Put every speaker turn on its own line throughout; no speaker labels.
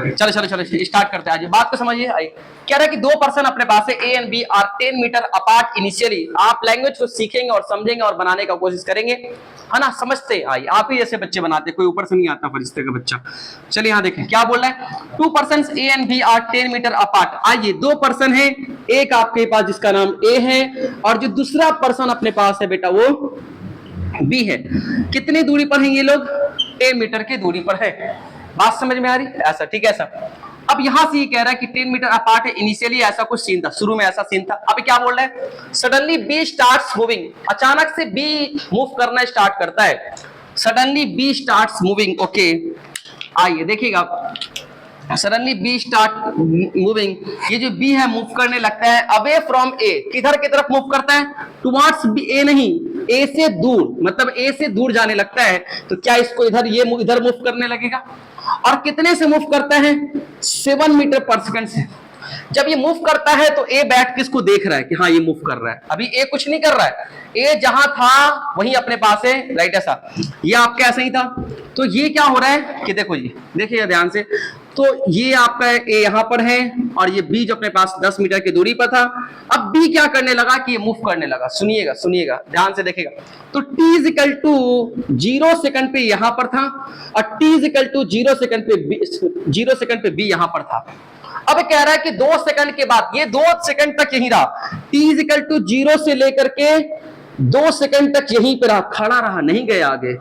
चलो चलो चलो स्टार्ट करते हैं। आज बात को समझिए। कह रहा है कि दो पर्सन अपने पास है, A and B are 10 metre apart initially. आप लैंग्वेज को सीखेंगे और समझेंगे और बनाने का कोशिश करेंगे, है ना। समझते आइए, आप ही जैसे बच्चे बनाते, कोई ऊपर से नहीं आता फरिश्ते का बच्चा। चलिए यहाँ देखें क्या बोल रहा है। Two person A and B are 10 metre apart. आइए, दो पर्सन है, एक आपके पास जिसका नाम ए है और जो दूसरा पर्सन अपने पास है बेटा वो बी है। कितनी दूरी पर है ये लोग? 10 मीटर की दूरी पर है। बात समझ में आ रही? ऐसा ठीक है। ऐसा अब यहां से ये कह रहा है कि 10 मीटर अपार्ट है। इनिशियली ऐसा कुछ सीन था, शुरू में ऐसा सीन था। अब क्या बोल रहा है? Suddenly B starts moving. अचानक से बी मूव करना स्टार्ट करता है। Suddenly B starts moving. Okay, आइए देखिएगा। Suddenly B start moving. ये जो बी है मूव करने लगता है अवे फ्रॉम ए। किधर की तरफ मूव करता है? Towards B. ए नहीं, ए से दूर, मतलब ए से दूर जाने लगता है। तो क्या इसको इधर ये इधर मूव करने लगेगा? और कितने से मूव करता है? 7 मीटर पर सेकंड से। जब ये मूव करता है तो ए बैठ के इसको देख रहा है कि हाँ ये मूव कर रहा है। अभी ए कुछ नहीं कर रहा है, ए जहां था वहीं अपने पास है, राइट। ऐसा ये आपका ऐसा ही था। तो ये क्या हो रहा है कि देखो जी, देखिएगा ध्यान से। तो ये आपका ए यहां पर है और ये बी जो अपने पास 10 मीटर की दूरी पर था। अब बी क्या करने लगा कि ये मूव करने लगा। सुनिएगा सुनिएगा ध्यान से देखिएगा। तो t is equal to 0 second पे यहां पर था और t is equal to 0 second पे बी यहां पर था। अब कह रहा है कि 2 सेकंड के बाद, ये 2 सेकंड तक यहीं रहा। t इज इक्वल टू 0 से लेकर के 2 सेकंड तक यहीं पे रहा, खड़ा रहा, नहीं गया आगे।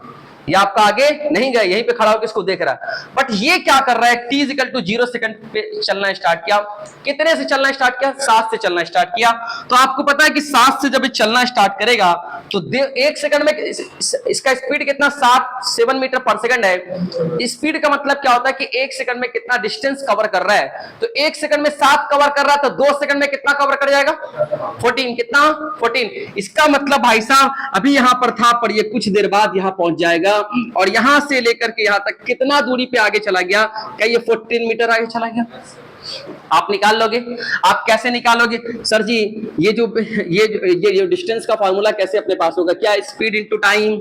ये आपका आगे नहीं गया, यहीं पे खड़ा होकर इसको देख रहा है। बट ये क्या कर रहा है? t is equal to 0 second पे चलना स्टार्ट किया। कितने से चलना स्टार्ट किया? 7 से चलना स्टार्ट किया। तो आपको पता है कि 7 से जब ये चलना स्टार्ट करेगा तो 1 सेकंड में इसका स्पीड कितना? 7 मीटर पर सेकंड है। स्पीड का मतलब क्या होता है कि 1 सेकंड में कितना डिस्टेंस कवर कर रहा है। तो 1 सेकंड में 7 कवर कर रहा है, तो 2 सेकंड में कितना कवर कर जाएगा? 14। कितना? 14। इसका मतलब भाई साहब अभी यहां पर था, पर ये कुछ देर बाद यहां पहुंच जाएगा और यहां से लेकर के यहां तक कितना दूरी पे आगे चला गया? क्या ये 14 मीटर आगे चला गया? आप निकाल लोगे? आप कैसे निकालोगे सर जी? ये जो डिस्टेंस का फार्मूला कैसे अपने पास होगा? क्या? Speed into time.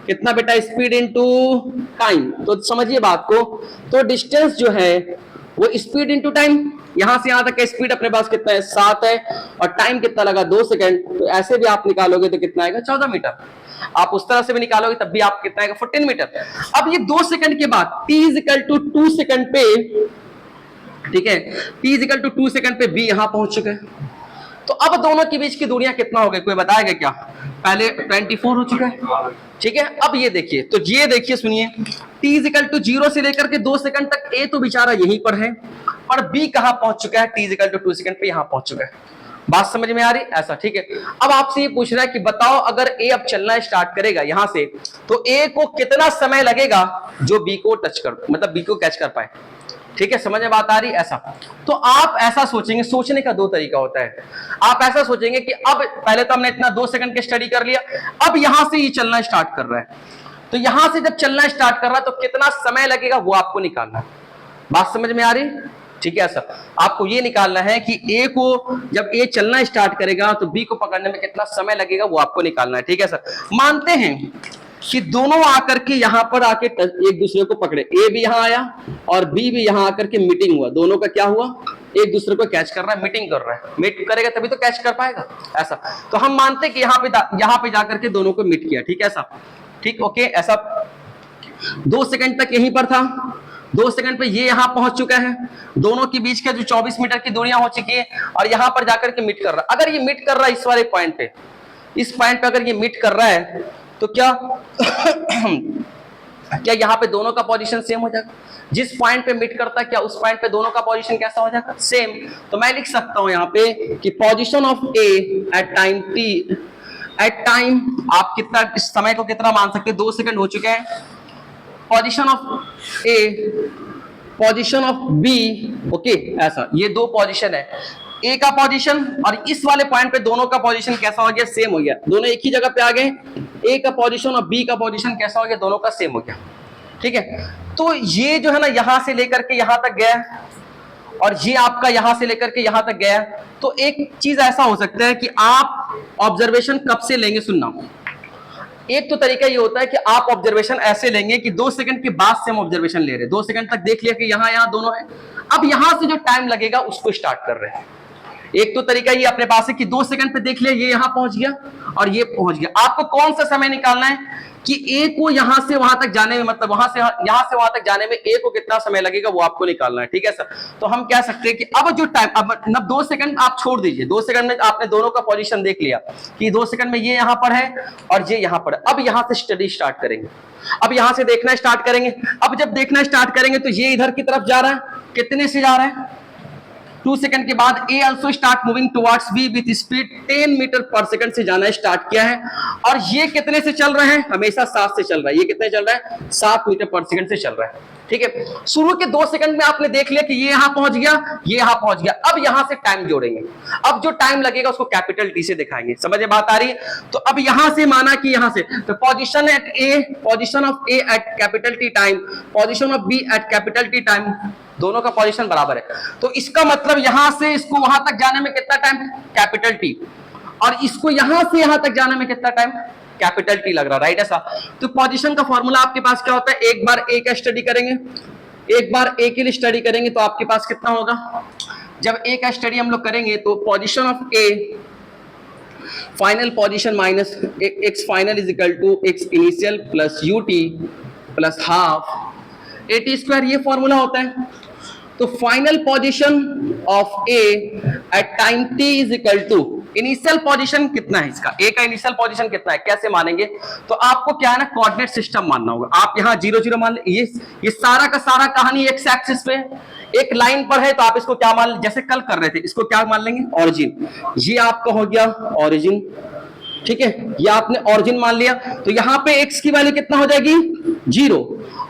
कितना बेटा? Speed into time. तो समझिए बात को। तो डिस्टेंस जो है वो स्पीड इनटू टाइम। यहां से यहां तक का स्पीड अपने पास कितना है? 7 है और टाइम कितना लगा? 2 सेकंड। तो ऐसे भी आप निकालोगे तो कितना आएगा? 14 मीटर। आप उस तरह से भी निकालोगे तब भी आप कितना आएगा? 14 मीटर। अब ये 2 सेकंड के बाद t is equal to 2 second पे, ठीक है, t is equal to 2 second पे b यहां पहुंच चुके हैं। तो अब दोनों के बीच की दूरियां कितना हो गई? कोई बताएगा क्या? पहले 24 हो चुका है, ठीक है। अब ये देखिए, तो ये देखिए सुनिए, t इज इक्वल टू 0 से लेकर के 2 सेकंड तक a तो बेचारा यहीं पर है और b कहां पहुंच चुका है? t is equal to 2 second पे यहां पहुंच चुका है। बात समझ में आ रही? ऐसा ठीक है। अब आपसे ये पूछ रहा है कि बताओ अगर ए अब चलना स्टार्ट करेगा यहां से, तो ए को कितना समय लगेगा जो बी को टच कर, मतलब बी को कैच कर पाए? ठीक है, समझ में बात आ रही? ऐसा तो आप ऐसा सोचेंगे। सोचने का 2 तरीका होता है। आप ऐसा सोचेंगे कि अब पहले तो हमने इतना 2 सेकंड की स्टडी कर लिया, अब यहां से ये चलना स्टार्ट कर रहा है, तो यहां से जब चलना स्टार्ट कर रहा है तो कितना समय लगेगा वो आपको निकालना है। बात समझ में आ रही? ठीक है। सर आपको ये निकालना है कि ए को जब ए चलना स्टार्ट करेगा तो बी को पकड़ने में कितना समय लगेगा वो आपको निकालना है। ठीक है सर। मानते हैं कि दोनों आकर के यहां पर आके एक दूसरे को पकड़े, ए भी यहां आया और बी भी यहां आकर के मीटिंग हुआ। दोनों का क्या हुआ? एक दूसरे को कैच कर रहा है, मीटिंग कर रहा है। मीट करेगा तभी तो कैच कर पाएगा। ऐसा तो हम मानते हैं कि यहां पे जाकर के दोनों को मीट किया। ठीक है ऐसा, ठीक ओके। ऐसा 2 सेकंड तक यहीं पर था, 2 सेकंड पे ये यहां पहुंच चुका है। दोनों के बीच के जो 24 मीटर की दूरियां हो चुकी है और यहां पर जाकर के मीट कर रहा है। अगर ये मीट कर रहा है इस वाले पॉइंट पे, इस पॉइंट पे अगर ये मीट कर रहा है तो क्या क्या यहाँ पे दोनों का पोजीशन सेम हो जाएगा? जिस पॉइंट पे मीट करता है क्या उस पॉइंट पे दोनों का पोजीशन कैसा हो जाएगा? सेम। तो मैं लिख सकता हूं यहाँ पे कि position of A at time T, at time आप कितना इस समय को कितना मान सकते हैं? 2 सेकंड हो चुके हैं। Position of A, position of B, okay ऐसा ये 2 पोजीशन है। ए का पोजीशन और इस वाले पॉइंट पे दोनों का पोजीशन कैसा हो गया? सेम हो गया। दोनों एक ही जगह पे आ गए। ए का पोजीशन और बी का पोजीशन कैसा हो गया? दोनों का सेम हो गया। ठीक है। तो ये जो है ना यहां से लेकर के यहां तक गया और ये आपका यहां से लेकर के यहां तक गया। तो एक चीज ऐसा हो सकता है कि आप ऑब्जर्वेशन कब से लेंगे? सुनना, एक तो तरीका ये होता है कि आप ऑब्जर्वेशन ऐसे लेंगे कि 2 सेकंड के बाद से हम ऑब्जर्वेशन ले रहे हैं, 2 सेकंड तक देख लिया कि यहां दोनों है, अब यहां से जो टाइम लगेगा उसको स्टार्ट कर रहे हैं। एक तो तरीका ये अपने पास है कि 2 सेकंड पे देख लिया, ये यहां पहुंच गया और ये पहुंच गया। आपको कौन सा समय निकालना है कि ए को यहां से वहां तक जाने में, मतलब यहां से वहां तक जाने में ए को कितना समय लगेगा वो आपको निकालना है, ठीक है सर। तो हम कह सकते हैं कि अब जो टाइम, अब 2 सेकंड आप छोड़ दीजिए, 2 सेकंड में आपने दोनों का पोजीशन देख लिया कि 2 सेकंड में ये यहां पर है और ये यहां पर है। अब यहां से स्टडी स्टार्ट करेंगे, अब यहां से देखना स्टार्ट करेंगे। अब जब देखना स्टार्ट करेंगे तो ये इधर की तरफ जा रहा है, कितने से जा रहा है, 2 सेकंड के बाद A also start moving towards B with speed 10 metre पर सेकंड से जाना स्टार्ट किया है। और ये कितने से चल रहे हैं, हमेशा 7 से चल रहा है। ये कितने चल रहा है, 7 मीटर पर सेकंड से चल रहा है, ठीक है। शुरू के 2 सेकंड में आपने देख लिया कि ये यहां पहुंच गया, ये यहां पहुंच गया। अब यहां से टाइम जोड़ेंगे, अब जो टाइम लगेगा उसको कैपिटल टी से दिखाएंगे, समझ में बात आ रही है। तो अब यहां से माना कि यहां से तो position at A, position of A at capital T time, position of B at capital T time, दोनों का पोजीशन बराबर है। तो इसका मतलब यहां से इसको वहां तक जाने में कितना टाइम, कैपिटल टी, और इसको यहां से यहां तक जाने में कितना टाइम, कैपिटल टी लग रहा, राइट ऐसा। तो पोजीशन का फॉर्मूला आपके पास क्या होता है, एक बार ए का स्टडी करेंगे, एक बार ए के लिए स्टडी करेंगे तो आपके पास कितना होगा, जब ए का स्टडी हम लोग करेंगे तो position of A final position minus X final is equal to X initial plus U T plus half A T square, ये फॉर्मूला होता है। तो final position of A at time T is equal to initial position कितना है, इसका ए का initial position कितना है, कैसे मानेंगे। तो आपको क्या है ना, कोऑर्डिनेट सिस्टम मानना होगा। आप यहाँ 0 0 मान ले, ये सारा का सारा कहानी एक्स एक्सिस पे एक लाइन पर है, तो आप इसको क्या मान ले, जैसे कल कर रहे थे, इसको क्या मान लेंगे, ओरिजिन। ये आपका हो गया ओरिजिन, ठीक है, ये आपने ओरिजिन मान लिया। तो यहाँ पे एक्स की वैल्यू कितना हो जाएगी, 0,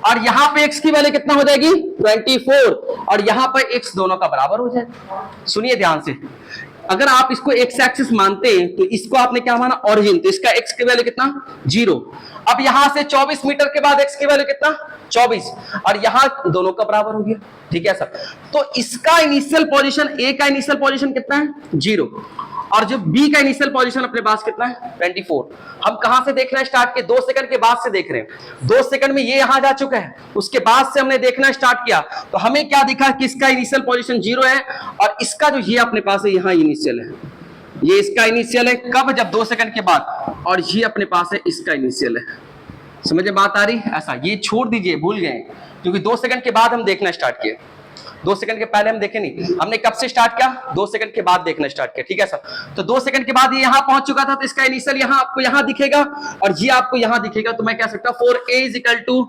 और यहाँ पे x की वैल्यू कितना हो जाएगी, 24, और यहाँ पर x दोनों का बराबर हो जाएगा। सुनिए ध्यान से, अगर आप इसको x एक्सिस मानते हैं तो इसको आपने क्या माना, ओरिजिन, तो इसका x की वैल्यू कितना, 0। अब यहां से 24 मीटर के बाद x की वैल्यू कितना, 24, और यहां दोनों का बराबर हो गया, ठीक है सर। तो इसका इनिशियल पोजीशन, a का इनिशियल पोजीशन कितना है, 0, और जो बी का इनिशियल पोजीशन अपने पास कितना है, 24। हम कहां से देखना स्टार्ट किए, 2 सेकंड के बाद से देख रहे हैं। 2 सेकंड में ये यहां जा चुका है, उसके बाद से हमने देखना स्टार्ट किया, तो हमें क्या दिखा कि इसका इनिशियल पोजीशन 0 है, और इसका जो ये अपने पास है यहां इनिशियल है, ये इसका इनिशियल है, कब, जब 2 सेकंड के बाद, और ये अपने पास है इसका इनिशियल है। समझे बात आ रही है, ऐसा ये छोड़ दीजिए, भूल गए, क्योंकि 2 सेकंड के बाद हम देखना स्टार्ट किए, 2 सेकंड के पहले हम देखे नहीं, हमने कब से स्टार्ट किया, 2 सेकंड के बाद देखना स्टार्ट किया, ठीक है सर। तो 2 सेकंड के बाद ये यहां पहुंच चुका था, तो इसका इनिशियल यहां आपको यहां दिखेगा और ये आपको यहां दिखेगा। तो मैं कह सकता हूं 4a is equal to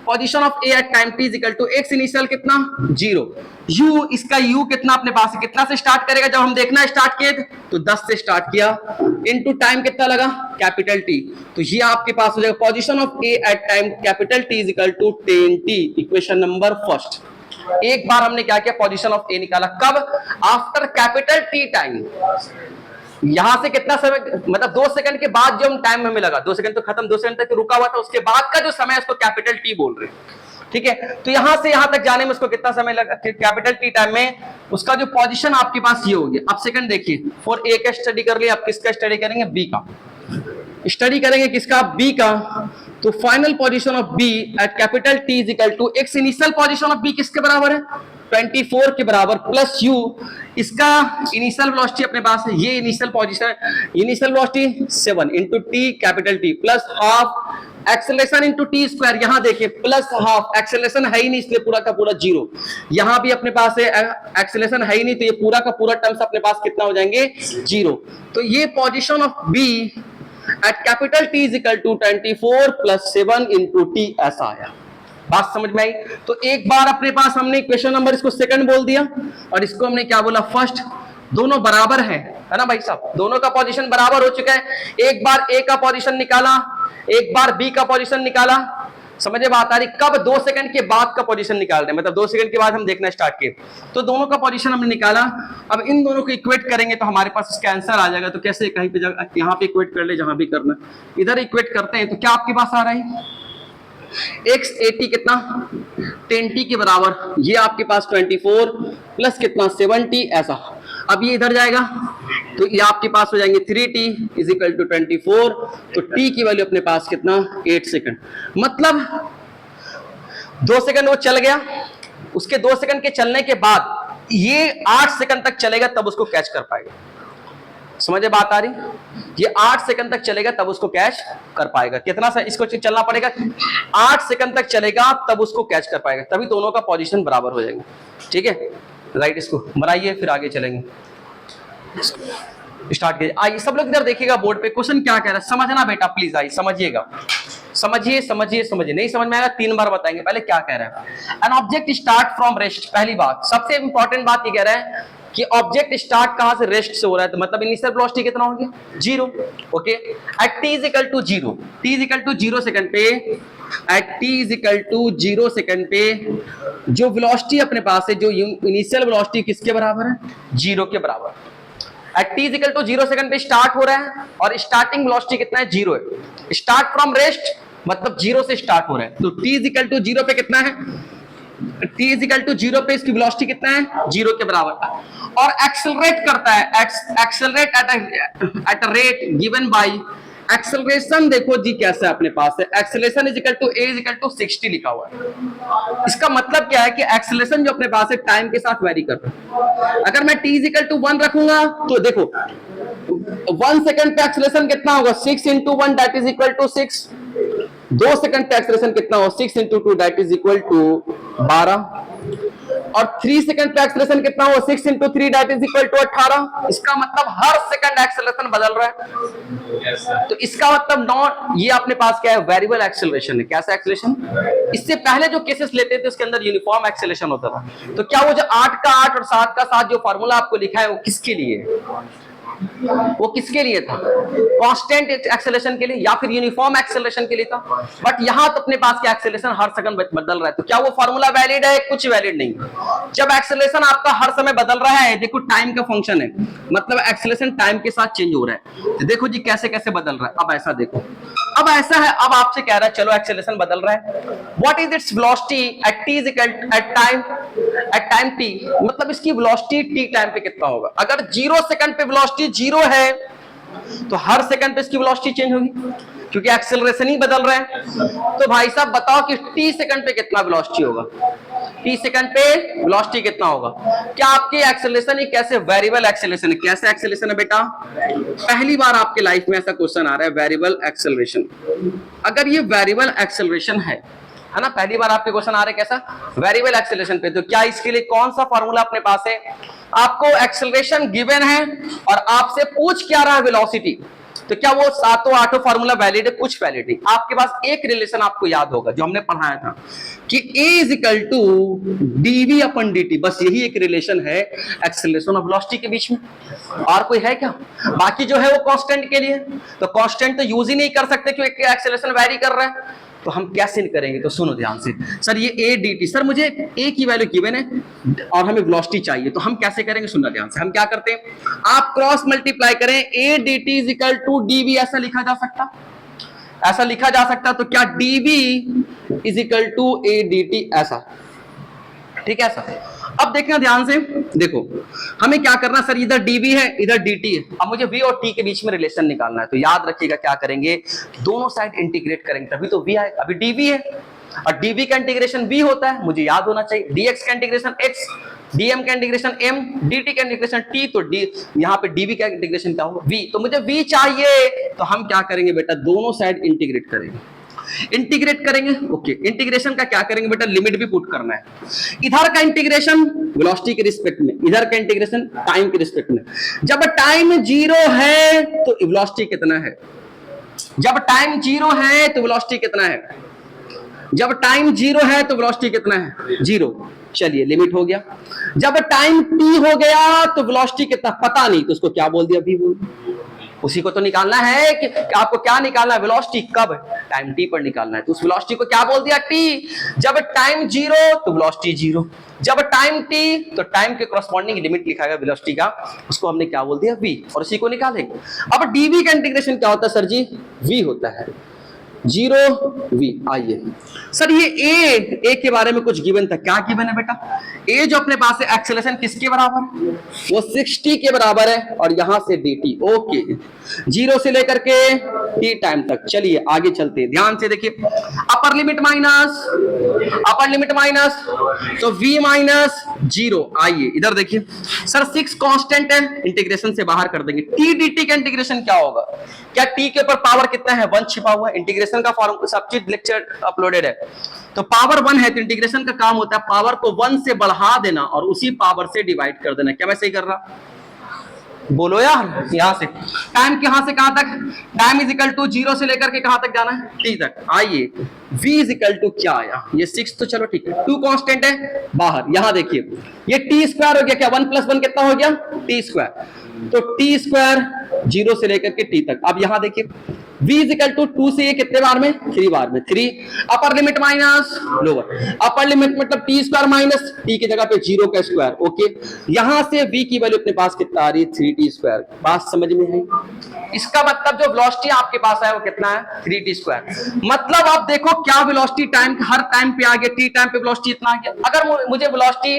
position of a at time t is equal to x initial कितना, 0, u, इसका u कितना अपने पास है, कितना से स्टार्ट करेगा, जब हम देखना स्टार्ट किए तो 10 से स्टार्ट किया, इनटू टाइम कितना लगा, कैपिटल T। तो ये आपके पास हो जाएगा position of a at time capital T is equal to 10t, equation number first. एक बार हमने क्या किया, पोजीशन ऑफ ए निकाला, कब, आफ्टर कैपिटल टी टाइम। यहां से कितना समय, मतलब 2 सेकंड के बाद जो हम टाइम हमें लगा, 2 सेकंड तो खत्म, 2 सेकंड तक तो रुका हुआ था, उसके बाद का जो समय उसको कैपिटल टी बोल रहे हैं, ठीक है। तो यहां से यहां तक जाने में उसको कितना समय लगा, कैपिटल टी टाइम में उसका जो पोजीशन आपके पास ये हो गया। अब सेकंड देखिए, फॉर ए का स्टडी कर लिया, अब किसका स्टडी करेंगे, बी का स्टडी करेंगे, किसका, बी का। तो final position of B at capital T is equal to X initial position of B किसके बराबर है, 24 के बराबर, प्लस यू, इसका इनिशियल वेलोसिटी अपने पास है, ये initial position, initial velocity 7 into T capital T plus half acceleration into T square. यहां देखिए प्लस हाफ, एक्सेलरेशन है ही नहीं इसलिए पूरा का पूरा 0, यहां भी अपने पास है एक्सेलरेशन है ही नहीं, तो ये पूरा का पूरा टर्म्स अपने पास कितना हो जाएंगे, 0। तो ये position of B at capital T is equal to 24 plus 7 into T, ऐसा आया। बात समझ में आई। तो एक बार अपने पास हमने इक्वेशन नंबर इसको सेकंड बोल दिया और इसको हमने क्या बोला, फर्स्ट। दोनों बराबर है ना भाई साहब, दोनों का पोजीशन बराबर हो चुका है। एक बार ए का पोजीशन निकाला, एक बार बी का पोजीशन निकाला, समझे बात आ रही। कब, 2 सेकंड के बाद का पोजीशन निकाल रहे हैं, मतलब 2 सेकंड के बाद हम देखना स्टार्ट किए, तो दोनों का पोजीशन हमने निकाला। अब इन दोनों को इक्वेट करेंगे तो हमारे पास इसका आंसर आ जाएगा। तो कैसे, कहीं पे यहाँ पे इक्वेट कर ले, जहां भी करना, इधर इक्वेट करते हैं तो क्या आपके पास आ रहा है, x 80 कितना, 10t के बराबर, ये आपके पास 24 प्लस कितना 7t, ऐसा। अब ये इधर जाएगा तो ये आपके पास हो जाएंगे 3t इज इक्वल टू 24, तो t की वैल्यू अपने पास कितना 8 सेकंड, मतलब 2 सेकंड वो चल गया, उसके 2 सेकंड के चलने के बाद ये 8 सेकंड तक चलेगा तब उसको कैच कर पाएगा। समझे बात आ रही? ये 8 सेकंड तक चलेगा तब उसको कैच कर पाएगा। कितना सा इसको चलना पड़ेगा? 8 सेकंड तक चलेगा तब उसको कैच कर पाएगा, तभी दोनों का पोजीशन बराबर हो जाएगा। ठीक है, राइट, इसको बनाइए फिर आगे चलेंगे। स्टार्ट कीजिए। आइए सब लोग इधर देखिएगा बोर्ड पे, क्वेश्चन क्या कह रहा है समझना बेटा, प्लीज आइए समझिएगा, समझिए समझिए समझिए, नहीं समझ में आएगा 3 बार बताएंगे। पहले क्या कह रहा है? An object start from rest. पहली बात, सबसे इंपॉर्टेंट बात ये कह रहा है कि ऑब्जेक्ट स्टार्ट कहां से? रेस्ट से हो रहा है, तो मतलब इनिशियल वेलोसिटी कितना होगी? 0। Okay, at t is equal to 0, t is equal to 0 second पे, at t is equal to 0 second पे जो वेलोसिटी अपने पास है, जो इनिशियल वेलोसिटी किसके बराबर है? 0 के बराबर। At t is equal to 0 second पे स्टार्ट हो रहा है और स्टार्टिंग वेलोसिटी कितना है? 0 है। स्टार्ट फ्रॉम रेस्ट मतलब 0 से स्टार्ट हो रहा है, तो t इज इक्वल टू 0 पे कितना है? t इज इक्वल टू 0 पे इसकी वेलोसिटी कितना है? 0 के बराबर। और एक्सेलरेट करता है, accelerate at a rate given by, acceleration देखो जी कैसा अपने पास है, acceleration is equal to a is equal to 60 लिखा हुआ है। इसका मतलब क्या है कि एक्सेलरेशन जो अपने पास है टाइम के साथ वेरी कर रहा है। अगर मैं t इज इक्वल टू 1 रखूंगा तो देखो 1 सेकंड पे एक्सेलरेशन कितना होगा? 6 into 1 that is equal to 6। 2 second पे एक्सेलरेशन कितना हो? 6 into 2 that is equal to 12। और 3 सेकंड पे एक्सेलरेशन कितना हो? 6 into 3 that is equal to 18। इसका मतलब हर सेकंड एक्सेलरेशन बदल रहा है। तो इसका मतलब नॉट, ये अपने पास क्या है? वेरिएबल एक्सेलरेशन है। कैसा एक्सेलरेशन? इससे पहले जो केसेस लेते थे उसके अंदर यूनिफॉर्म एक्सेलरेशन होता था। तो क्या वो जो 8 का 8 और 7 का 7 जो फार्मूला आपको लिखा है वो किसके लिए? वो किसके लिए था? कांस्टेंट एक्सेलरेशन के लिए या फिर यूनिफॉर्म एक्सेलरेशन के लिए था। बट यहां तो अपने पास क्या एक्सेलरेशन हर सेकंड बदल रहा है, तो क्या वो फार्मूला वैलिड है? कुछ वैलिड नहीं। जब एक्सेलरेशन आपका हर समय बदल रहा है, देखो टाइम का फंक्शन है, मतलब एक्सेलरेशन टाइम के साथ चेंज हो रहा है। तो देखो जी कैसे कैसे बदल रहा है। अब ऐसा देखो, अब ऐसा है, अब आपसे कह रहा है चलो एक्सेलरेशन बदल रहा है, what is its velocity at t is equal at time t, मतलब इसकी वेलोसिटी t टाइम पे कितना होगा? अगर 0 सेकंड पे वेलोसिटी 0 है तो हर सेकंड पे इसकी वेलोसिटी चेंज होगी, क्योंकि एक्सेलरेशन ही बदल रहा है। तो भाई साहब बताओ कि t सेकंड पे कितना वेलोसिटी होगा? t सेकंड पे वेलोसिटी कितना होगा? क्या आपकी एक्सेलरेशन ही कैसे वेरिएबल एक्सेलरेशन है? कैसे एक्सेलरेशन है बेटा? पहली बार आपके लाइफ में ऐसा क्वेश्चन आ रहा है, वेरिएबल एक्सेलरेशन। अगर ये वेरिएबल एक्सेलरेशन है ना, पहली बार आपके क्वेश्चन आ रहे कैसा? वेरिएबल एक्सेलरेशन पे, तो क्या इसके लिए कौन सा फॉर्मूला अपने पास है? आपको एक्सेलरेशन गिवन है और आपसे पूछ क्या रहा है? वेलोसिटी। तो क्या वो 7-8 फार्मूला वैलिड है? कुछ वैलिड नहीं। आपके पास एक रिलेशन आपको याद होगा जो हमने पढ़ाया था कि a is equal to dv upon dt, बस यही एक रिलेशन है एक्सेलरेशन और वेलोसिटी के बीच में। और कोई है क्या? बाकी जो है वो कांस्टेंट के लिए, तो कांस्टेंट तो यूज ही नहीं कर सकते क्योंकि एक्सेलरेशन वैरी कर रहा है। तो हम कैसे करेंगे? तो सुनो ध्यान से, सर ये a dt, सर मुझे a की वैल्यू गिवन है और हमें वेलोसिटी चाहिए, तो हम कैसे करेंगे? सुनना ध्यान से। हम क्या करते हैं, आप क्रॉस मल्टीप्लाई करें, a dt is equal to dv, ऐसा लिखा जा सकता, ऐसा लिखा जा सकता। तो क्या dv is equal to a dt, ऐसा, ठीक है ऐसा। अब देखना ध्यान से, देखो हमें क्या करना, सर इधर dv है इधर dt है, अब मुझे v और t के बीच में रिलेशन निकालना है। तो याद रखिएगा क्या करेंगे, दोनों साइड इंटीग्रेट करेंगे तभी तो v आएगा। अभी dv है और dv का इंटीग्रेशन v होता है, मुझे याद होना चाहिए। dx का इंटीग्रेशन x, dm का इंटीग्रेशन m, dt का इंटीग्रेशन t, तो d यहाँ पे dv का इंटीग्रेशन क्या होगा? v। तो मुझे v चाहिए, तो हम क्या करेंगे बेटा, दोनों साइड इंटीग्रेट करेंगे। इंटीग्रेट करेंगे, ओके। इंटीग्रेशन का क्या करेंगे बेटा, लिमिट भी पुट करना है। इधर का इंटीग्रेशन वेलोसिटी के रिस्पेक्ट में, इधर का इंटीग्रेशन टाइम के रिस्पेक्ट में। जब टाइम 0 है तो वेलोसिटी कितना है? जब टाइम 0 है तो वेलोसिटी कितना है? जब टाइम 0 है तो वेलोसिटी कितना है? 0। चलिए लिमिट हो गया। जब टाइम t हो गया तो वेलोसिटी कितना पता नहीं, तो उसको क्या बोल दिया? v बोल दिया। उसी को तो निकालना है कि आपको क्या निकालना है? वेलोसिटी। कब? टाइम t पर निकालना है। तो उस वेलोसिटी को क्या बोल दिया? t। जब टाइम 0 तो वेलोसिटी 0, जब टाइम t तो टाइम के कॉरस्पॉन्डिंग लिमिट लिखा गया वेलोसिटी का, उसको हमने क्या बोल दिया? v, और उसी को निकालेंगे। अब dv का इंटीग्रेशन क्या होता है सर जी? v होता है। 0 v। आइए सर ये ए के बारे में कुछ गिवन था, क्या गिवन है बेटा? ए जो अपने पास है एक्सेलरेशन किसके बराबर? वो 60 के बराबर है और यहां से dt। ओके 0 से लेकर के t टाइम तक। चलिए आगे चलते हैं, ध्यान से देखिए। अपर लिमिट माइनस तो v माइनस 0। आइए इधर देखिए सर 6 कांस्टेंट है, इंटीग्रेशन से बाहर कर देंगे। t dt का इंटीग्रेशन क्या होगा? क्या t के ऊपर पावर कितना है? 1 छिपा हुआ है। इंटीग्रेशन का फॉर्म सब चीज लेक्चर अपलोडेड है। तो पावर 1 है तो इंटीग्रेशन का काम होता है पावर को 1 से बढ़ा देना और उसी पावर से डिवाइड कर देना। क्या मैं सही कर रहा? बोलो यार। यहां से टाइम कहां से कहां तक? टाइम इज इक्वल टू 0 से लेकर के कहां तक जाना है? t तक। आइए v इज इक्वल टू क्या आया? ये 6 तो चलो ठीक है, 2 कांस्टेंट है बाहर। यहां देखिए ये t स्क्वायर हो गया। क्या 1 + 1 कितना हो गया? t square. तो t स्क्वायर 0 से लेकर के t तक। अब यहां देखिए v इज इक्वल टू 2 से ये कितने बार में? 3 बार में। 3 अपर limit minus lower. Upper limit मतलब t स्क्वायर माइनस t की जगह पे 0 का स्क्वायर। ओके यहां से v की वैल्यू अपने पास कितना आ रही है? 3t square. बात समझ में है? इसका मतलब जो वेलोसिटी आपके पास है वो कितना है? 3t square. मतलब आप देखो क्या वेलोसिटी टाइम हर टाइम पे आ गया, t टाइम पे वेलोसिटी इतना आ गया। अगर मुझे वेलोसिटी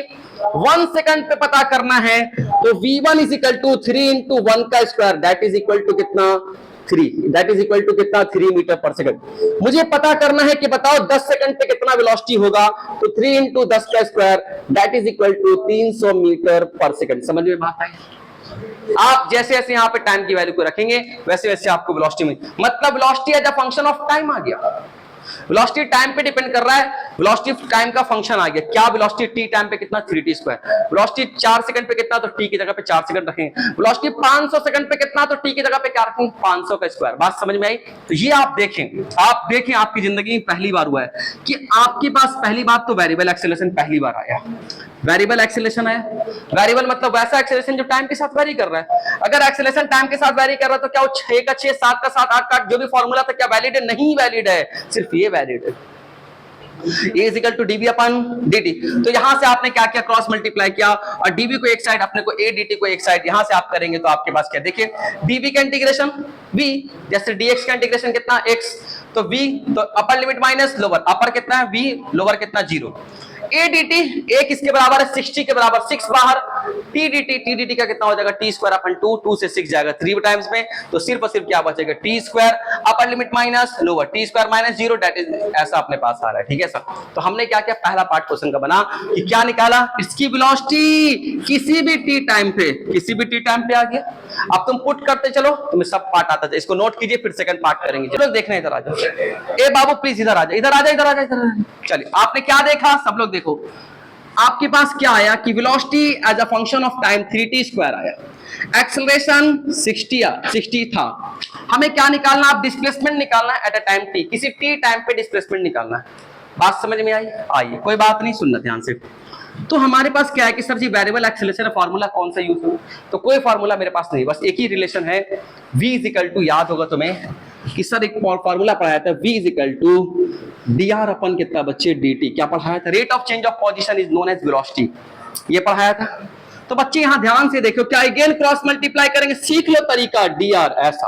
1 सेकंड पे पता करना है तो v1 इज इक्वल टू 3 × 1 का square, that is equal to कितना? 3। दैट इज इक्वल टू कितना? 3 मीटर पर सेकंड। मुझे पता करना है कि बताओ 10 सेकंड पे कितना वेलोसिटी होगा, तो 3 × 10 का square that is equal to 300 metre पर सेकंड। समझ में बात आई? आप जैसे जैसे यहाँ पे टाइम की वैल्यू को रखेंगे वैसे वैसे आपको वेलोसिटी में, मतलब velocity as a function of time आ गया। वेलोसिटी टाइम पे डिपेंड कर रहा है, वेलोसिटी टाइम का फंक्शन आ गया। क्या वेलोसिटी t टाइम पे कितना? 3t square. वेलोसिटी 4 सेकंड पे कितना? तो t की जगह पे 4 सेकंड रखेंगे। वेलोसिटी 500 सेकंड पे कितना? तो t की जगह पे क्या रखेंगे? 500 का स्क्वायर। बात समझ में आई? तो ये आप देखें आपकी जिंदगी में पहली बार हुआ है कि आपके पास पहली बात तो वेरिएबल एक्सेलरेशन पहली बार आया। वेरिएबल एक्सेलरेशन आया। वेरिएबल मतलब वैसा एक्सेलरेशन जो टाइम के साथ वेरी कर रहा है। अगर एक्सेलरेशन टाइम के साथ वेरी कर रहा है तो क्या वो 6 का 6, 7 का 7, 8 का 8 जो भी फॉर्मूला था क्या वैलिड है? नहीं वैलिड है, सिर्फ ये वैलिड है। A is equal to dv upon dt। तो यहां से आपने क्या किया? क्रॉस मल्टीप्लाई किया और dv को एक साइड, अपने को a dt को एक साइड। यहां से आप करेंगे तो आपके पास क्या? देखिए dv का इंटीग्रेशन v, जैसे dx का इंटीग्रेशन कितना? x। तो v तो अपर लिमिट माइनस लोअर। अपर कितना है? v, लोअर कितना? 0। a dt a किसके बराबर है? 60 के बराबर। 6 बाहर। t dt का कितना हो जाएगा? t स्क्वायर अपन 2 से 6 जाएगा 3 टाइम्स में, तो सिर्फ और सिर्फ क्या बचेगा? t square upper limit minus lower t square minus 0। That is ऐसा अपने पास आ रहा है। ठीक है सर? तो हमने क्या किया? पहला पार्ट क्वेश्चन का बना कि क्या निकाला? इसकी वेलोसिटी किसी भी t टाइम पे आ गया। अब तुम पुट करते चलो, तुम्हें सब पार्ट आता है। इसको नोट कीजिए, फिर सेकंड पार्ट करेंगे। चलो देखना, इधर आ जाओ। ए बाबू प्लीज इधर आ जा। चलिए आपने क्या देखा? सब लोग देखो, आपके पास क्या आया कि velocity as a function of time 3t square आया। एक्सेलरेशन 60 था। हमें क्या निकालना? आप डिस्प्लेसमेंट निकालना है एट अ टाइम t, किसी t टाइम पे डिस्प्लेसमेंट निकालना है। बात समझ में आई? आइए कोई बात नहीं, सुनना ध्यान से। तो हमारे पास क्या है कि सर जी वेरिएबल एक्सेलरेशन फार्मूला कौन सा यूज हो? तो कोई फार्मूला मेरे पास नहीं, बस एक ही रिलेशन है v इज इक्वल टू, याद होगा तुम्हें कि सर एक फार्मूला पढ़ाया था v is equal to dr upon कितना बच्चे? dt। क्या पढ़ाया था? Rate of change of position is known as velocity, ये पढ़ाया था। तो बच्चे यहां ध्यान से देखो, क्या अगेन क्रॉस मल्टीप्लाई करेंगे? सीख लो तरीका। dr ऐसा,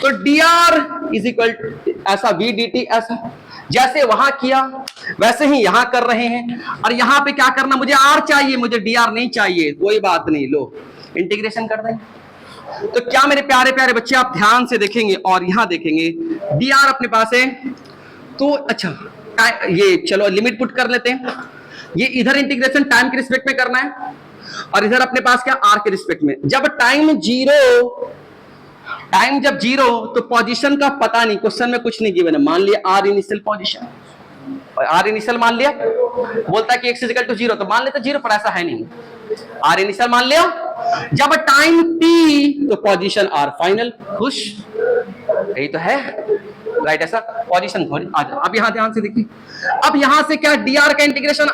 तो dr इज इक्वल ऐसा v dt ऐसा, जैसे वहां किया वैसे ही यहां कर रहे हैं। और यहां पे क्या करना? मुझे r चाहिए, मुझे dr नहीं चाहिए। कोई बात नहीं, लो इंटीग्रेशन कर देंगे। तो क्या मेरे प्यारे प्यारे बच्चे आप ध्यान से देखेंगे और यहां देखेंगे dr अपने पास है। तो अच्छा ये चलो लिमिट पुट कर लेते हैं। ये इधर इंटीग्रेशन टाइम के रिस्पेक्ट में करना है और इधर अपने पास क्या? r के रिस्पेक्ट में। जब टाइम जब जीरो तो पोजीशन का पता नहीं, क्वेश्चन में कुछ नहीं गिवन है। मान लिया r इनिशियल पोजीशन, और r इनिशियल मान लिया, बोलता है कि x इक्वल टू 0, तो मान लेते 0, पर ऐसा है नहीं। r इनिशियल मान लिया। जब टाइम t तो पोजीशन r फाइनल। खुश? यही तो है, राइट? ऐसा पोजीशन थोड़ी। अब यहां ध्यान से देखिए, अब यहां से क्या? dr का इंटीग्रेशन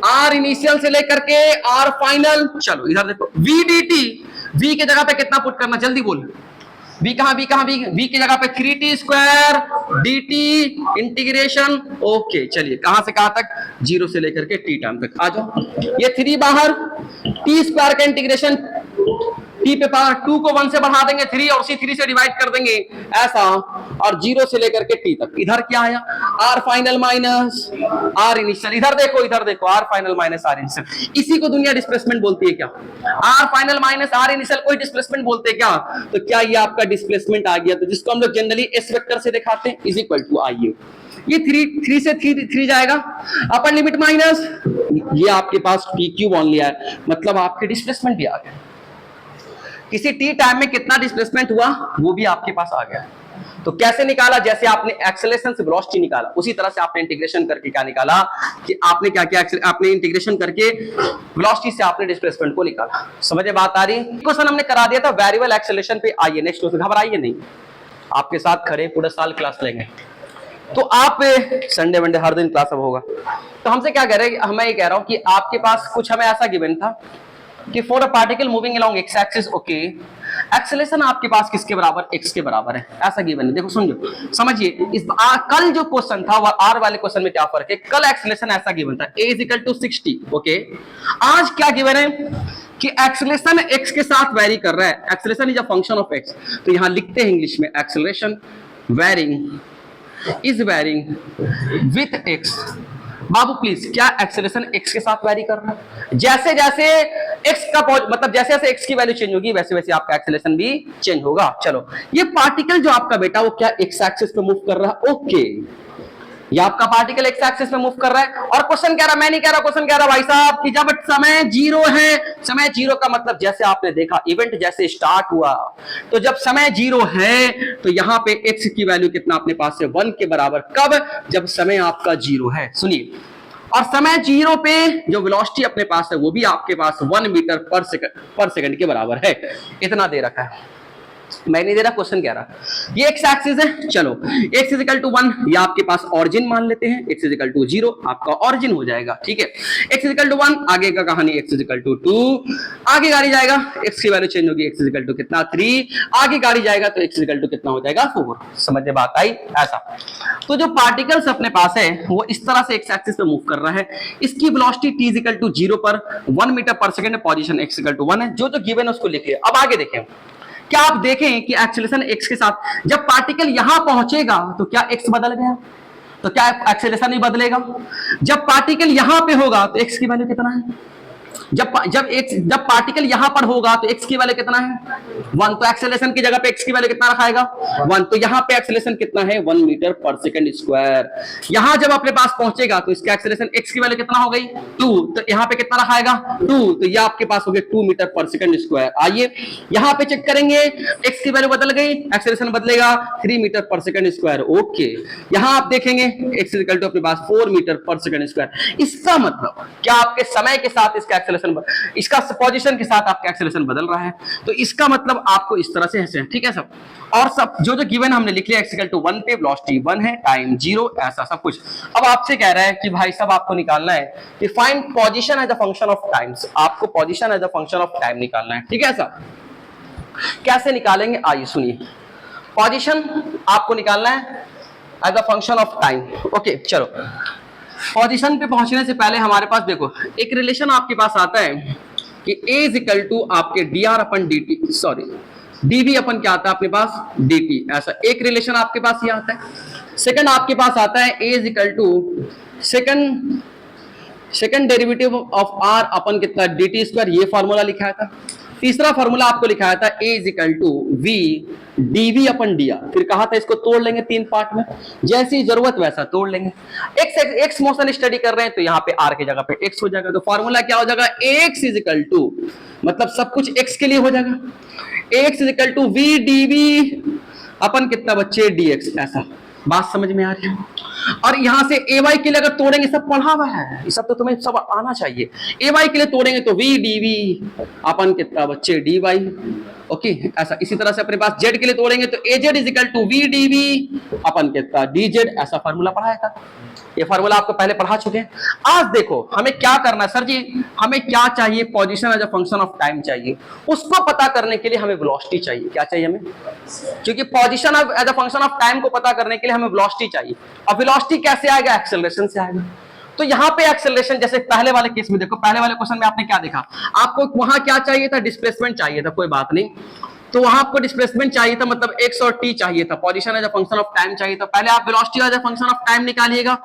r इनिशियल से लेकर के r फाइनल। चलो इधर देखो v dt, v की जगह पे कितना पुट करना? जल्दी बोल। v कहां? v की जगह पे 3t square dt integration. Okay चलिए कहां से कहां तक? 0 से लेकर के t टाइम तक। आ जाओ, ये 3 बाहर, t स्क्वायर का इंटीग्रेशन t पे पावर 2 को 1 से बढ़ा देंगे 3 और उसी 3 से डिवाइड कर देंगे ऐसा, और 0 से लेकर के t तक। इधर क्या आया, r final minus r initial. इधर देखो r final minus r initial. इसी को दुनिया डिस्प्लेसमेंट बोलती है क्या, r final minus r initial कोई डिस्प्लेसमेंट बोलते हैं क्या? तो क्या ये आपका डिस्प्लेसमेंट आ गया, तो जिसको हम लोग जनरली s वेक्टर से दिखाते हैं इज इक्वल टू आइए ये 3 से 3 जाएगा, अपर लिमिट माइनस ये आपके पास t क्यूब ऑन लिया है, मतलब आपके डिस्प्लेसमेंट भी आ गया। किसी t टाइम में कितना डिस्प्लेसमेंट हुआ वो भी आपके पास आ गया। तो कैसे निकाला, जैसे आपने एक्सेलरेशन से वेलोसिटी निकाला उसी तरह से आपने इंटीग्रेशन करके क्या निकाला कि आपने क्या किया, आपने इंटीग्रेशन करके वेलोसिटी से आपने डिस्प्लेसमेंट को निकाला। समझ में बात आ रही है? क्वेश्चन हमने करा दिया था वेरिएबल एक्सेलरेशन पे। आइए नेक्स्ट क्वेश्चन, घबराइए नहीं, आपके साथ खड़े पूरा साल क्लास लेंगे। तो आप संडे वनडे हर दिन क्लास अब होगा। तो हमसे क्या कह रहे हैं, मैं ये कह रहा हूं कि आपके पास कुछ हमें ऐसा गिवन था कि for a particle moving along x axis okay acceleration आपके पास किसके बराबर, x के बराबर है, ऐसा गिवन है। देखो समझो, समझिए इस कल जो क्वेश्चन था वह r वाले क्वेश्चन में क्या फर्क है। कल एक्सेलरेशन ऐसा गिवन था a is equal to 60 okay. आज क्या गिवन है कि एक्सेलरेशन x के साथ वेरी कर रहा है, acceleration is a function of x। तो यहां लिखते हैं इंग्लिश में acceleration varying is varying with x। बाबू प्लीज, क्या एक्सेलरेशन x के साथ वेरी कर रहा है? जैसे जैसे x का मतलब जैसे जैसे x की वैल्यू चेंज होगी वैसे वैसे आपका एक्सेलरेशन भी चेंज होगा। चलो, ये पार्टिकल जो आपका बेटा वो क्या x एक्सिस पे मूव कर रहा है, ओके ये आपका पार्टिकल एक्स एक्सिस में मूव कर रहा है। और क्वेश्चन कह रहा, मैं नहीं कह रहा, क्वेश्चन कह रहा भाई साहब कि जब समय 0 है, समय 0 का मतलब जैसे आपने देखा इवेंट जैसे स्टार्ट हुआ, तो जब समय 0 है तो यहां पे x की वैल्यू कितना अपने पास है 1 के बराबर। कब? जब समय आपका 0 है। सुनिए, और समय 0 पे जो वेलोसिटी अपने पास है वो भी आपके पास 1 मीटर पर सेकंड के बराबर है। इतना दे रखा है, मैं नहीं दे रहा, क्वेश्चन कह रहा। ये एक्स एक्सिस है, चलो x इज इक्वल टू 1 ये आपके पास ऑरिजिन मान लेते हैं, x इज इक्वल टू 0 आपका ऑरिजिन हो जाएगा, ठीक है। x इज इक्वल टू 1 आगे का कहानी x इज इक्वल टू 2 आगे गाड़ी जाएगा, x की वैल्यू चेंज होगी, x इज इक्वल टू कितना 3 आगे गाड़ी जाएगा तो x इज इक्वल टू कितना हो जाएगा 4। समझ में बात आई? ऐसा तो जो पार्टिकल्स अपने पास है वो इस तरह से x एक्सिस पे मूव कर रहा है, इसकी velocity t is equal to 0 पर 1 मीटर पर सेकंड है, पोजीशन x इक्वल टू 1 है। जो जो गिवन है उसको लिख लिया। अब आगे देखें, क्या आप देखें कि एक्सेलरेशन x के साथ जब पार्टिकल यहां पहुंचेगा तो क्या x बदल गया, तो क्या एक्सेलरेशन नहीं बदलेगा? जब पार्टिकल यहां पे होगा तो x की वैल्यू कितना है? जब पार्टिकल यहां पर होगा तो x की वैल्यू कितना है 1, तो एक्सेलरेशन की जगह पे x की वैल्यू कितना रखाएगा 1, तो यहां पे एक्सेलरेशन कितना है 1 मीटर पर सेकंड स्क्वायर। यहां जब अपने पास पहुंचेगा तो इसका एक्सेलरेशन x की वैल्यू कितना हो गई 2, तो यहां पे कितना रखाएगा 2, तो ये आपके पास हो गया 2 मीटर पर सेकंड स्क्वायर। आइए यहां पे चेक करेंगे, x की वैल्यू बदल गई, एक्सेलरेशन बदलेगा 3 मीटर पर सेकंड स्क्वायर ओके। यहां आप देखेंगे x इक्वल टू अपने पास 4 मीटर पर सेकंड स्क्वायर। इसका मतलब क्या आपके समय के साथ इसका एक्सेलरेशन इसका पोजीशन के साथ आपका एक्सेलरेशन बदल रहा है, तो इसका मतलब आपको इस तरह से है, ठीक है सब। और सब जो जो गिवन हमने लिख लिया x इक्वल टू 1 पे वेलोसिटी 1 है, टाइम 0, ऐसा सब कुछ। अब आपसे कह रहा है कि भाई साहब आपको निकालना है कि find position as a function of times, आपको position as a function of time निकालना है, ठीक है सर। कैसे निकालेंगे आइए सुनिए। पोजीशन आपको निकालना है as a function of time okay. चलो, पोजीशन पे पहुंचने से पहले हमारे पास देखो एक रिलेशन आपके पास आता है कि a इज इक्वल टू आपके dr अपन dt, सॉरी dv अपन क्या आता है अपने पास dt, ऐसा एक रिलेशन आपके पास ये आता है। सेकंड आपके पास आता है a is equal to second derivative of r upon कितना dt स्क्वायर, ये फार्मूला लिखाया था। तीसरा फार्मूला आपको लिखाया था a is equal to v dv upon dr, फिर कहा था इसको तोड़ लेंगे 3 पार्ट में, जैसी जरूरत वैसा तोड़ लेंगे। x मोशन स्टडी कर रहे हैं तो यहाँ पे r की जगह पे x हो जाएगा, तो फार्मूला क्या हो जाएगा x इज इक्वल टू मतलब सब कुछ x के लिए हो जाएगा, x is equal to v dv upon कितना बच्चे dx, ऐसा बात समझ में आ रही है। और यहां से ay के लिए अगर तोड़ेंगे, सब पढ़ा हुआ है ये सब तो तुम्हें सब आना चाहिए। ay के लिए तोड़ेंगे तो v dv अपन कितना बच्चे dy ओके ऐसा। इसी तरह से अपने पास z के लिए तोड़ेंगे तो az is equal to v dv upon कितना dz, ऐसा फार्मूला पढ़ाया था। ये फार्मूला आपको पहले पढ़ा चुके हैं। आज देखो हमें क्या करना है सर जी, हमें क्या चाहिए, position as a function of time चाहिए। उसको पता करने के लिए हमें वेलोसिटी चाहिए। क्या चाहिए हमें? क्योंकि position as a function of time को पता करने के लिए हमें वेलोसिटी चाहिए। अब वेलोसिटी कैसे आएगा? एक्सेलरेशन से आएगा। तो यहाँ पे एक्सेलरेशन, जैसे पहले वाले केस में देखो, पहले वाले क्वेश्चन में आपने क्या देखा, आपको वहां क्या चाहिए था, डिस्प्लेसमेंट चाहिए था, कोई बात नहीं, तो वहां आपको डिस्प्लेसमेंट चाहिए था, मतलब x और t चाहिए था, position as a function of time चाहिए था, पहले आप velocity as a function of time निकालिएगा,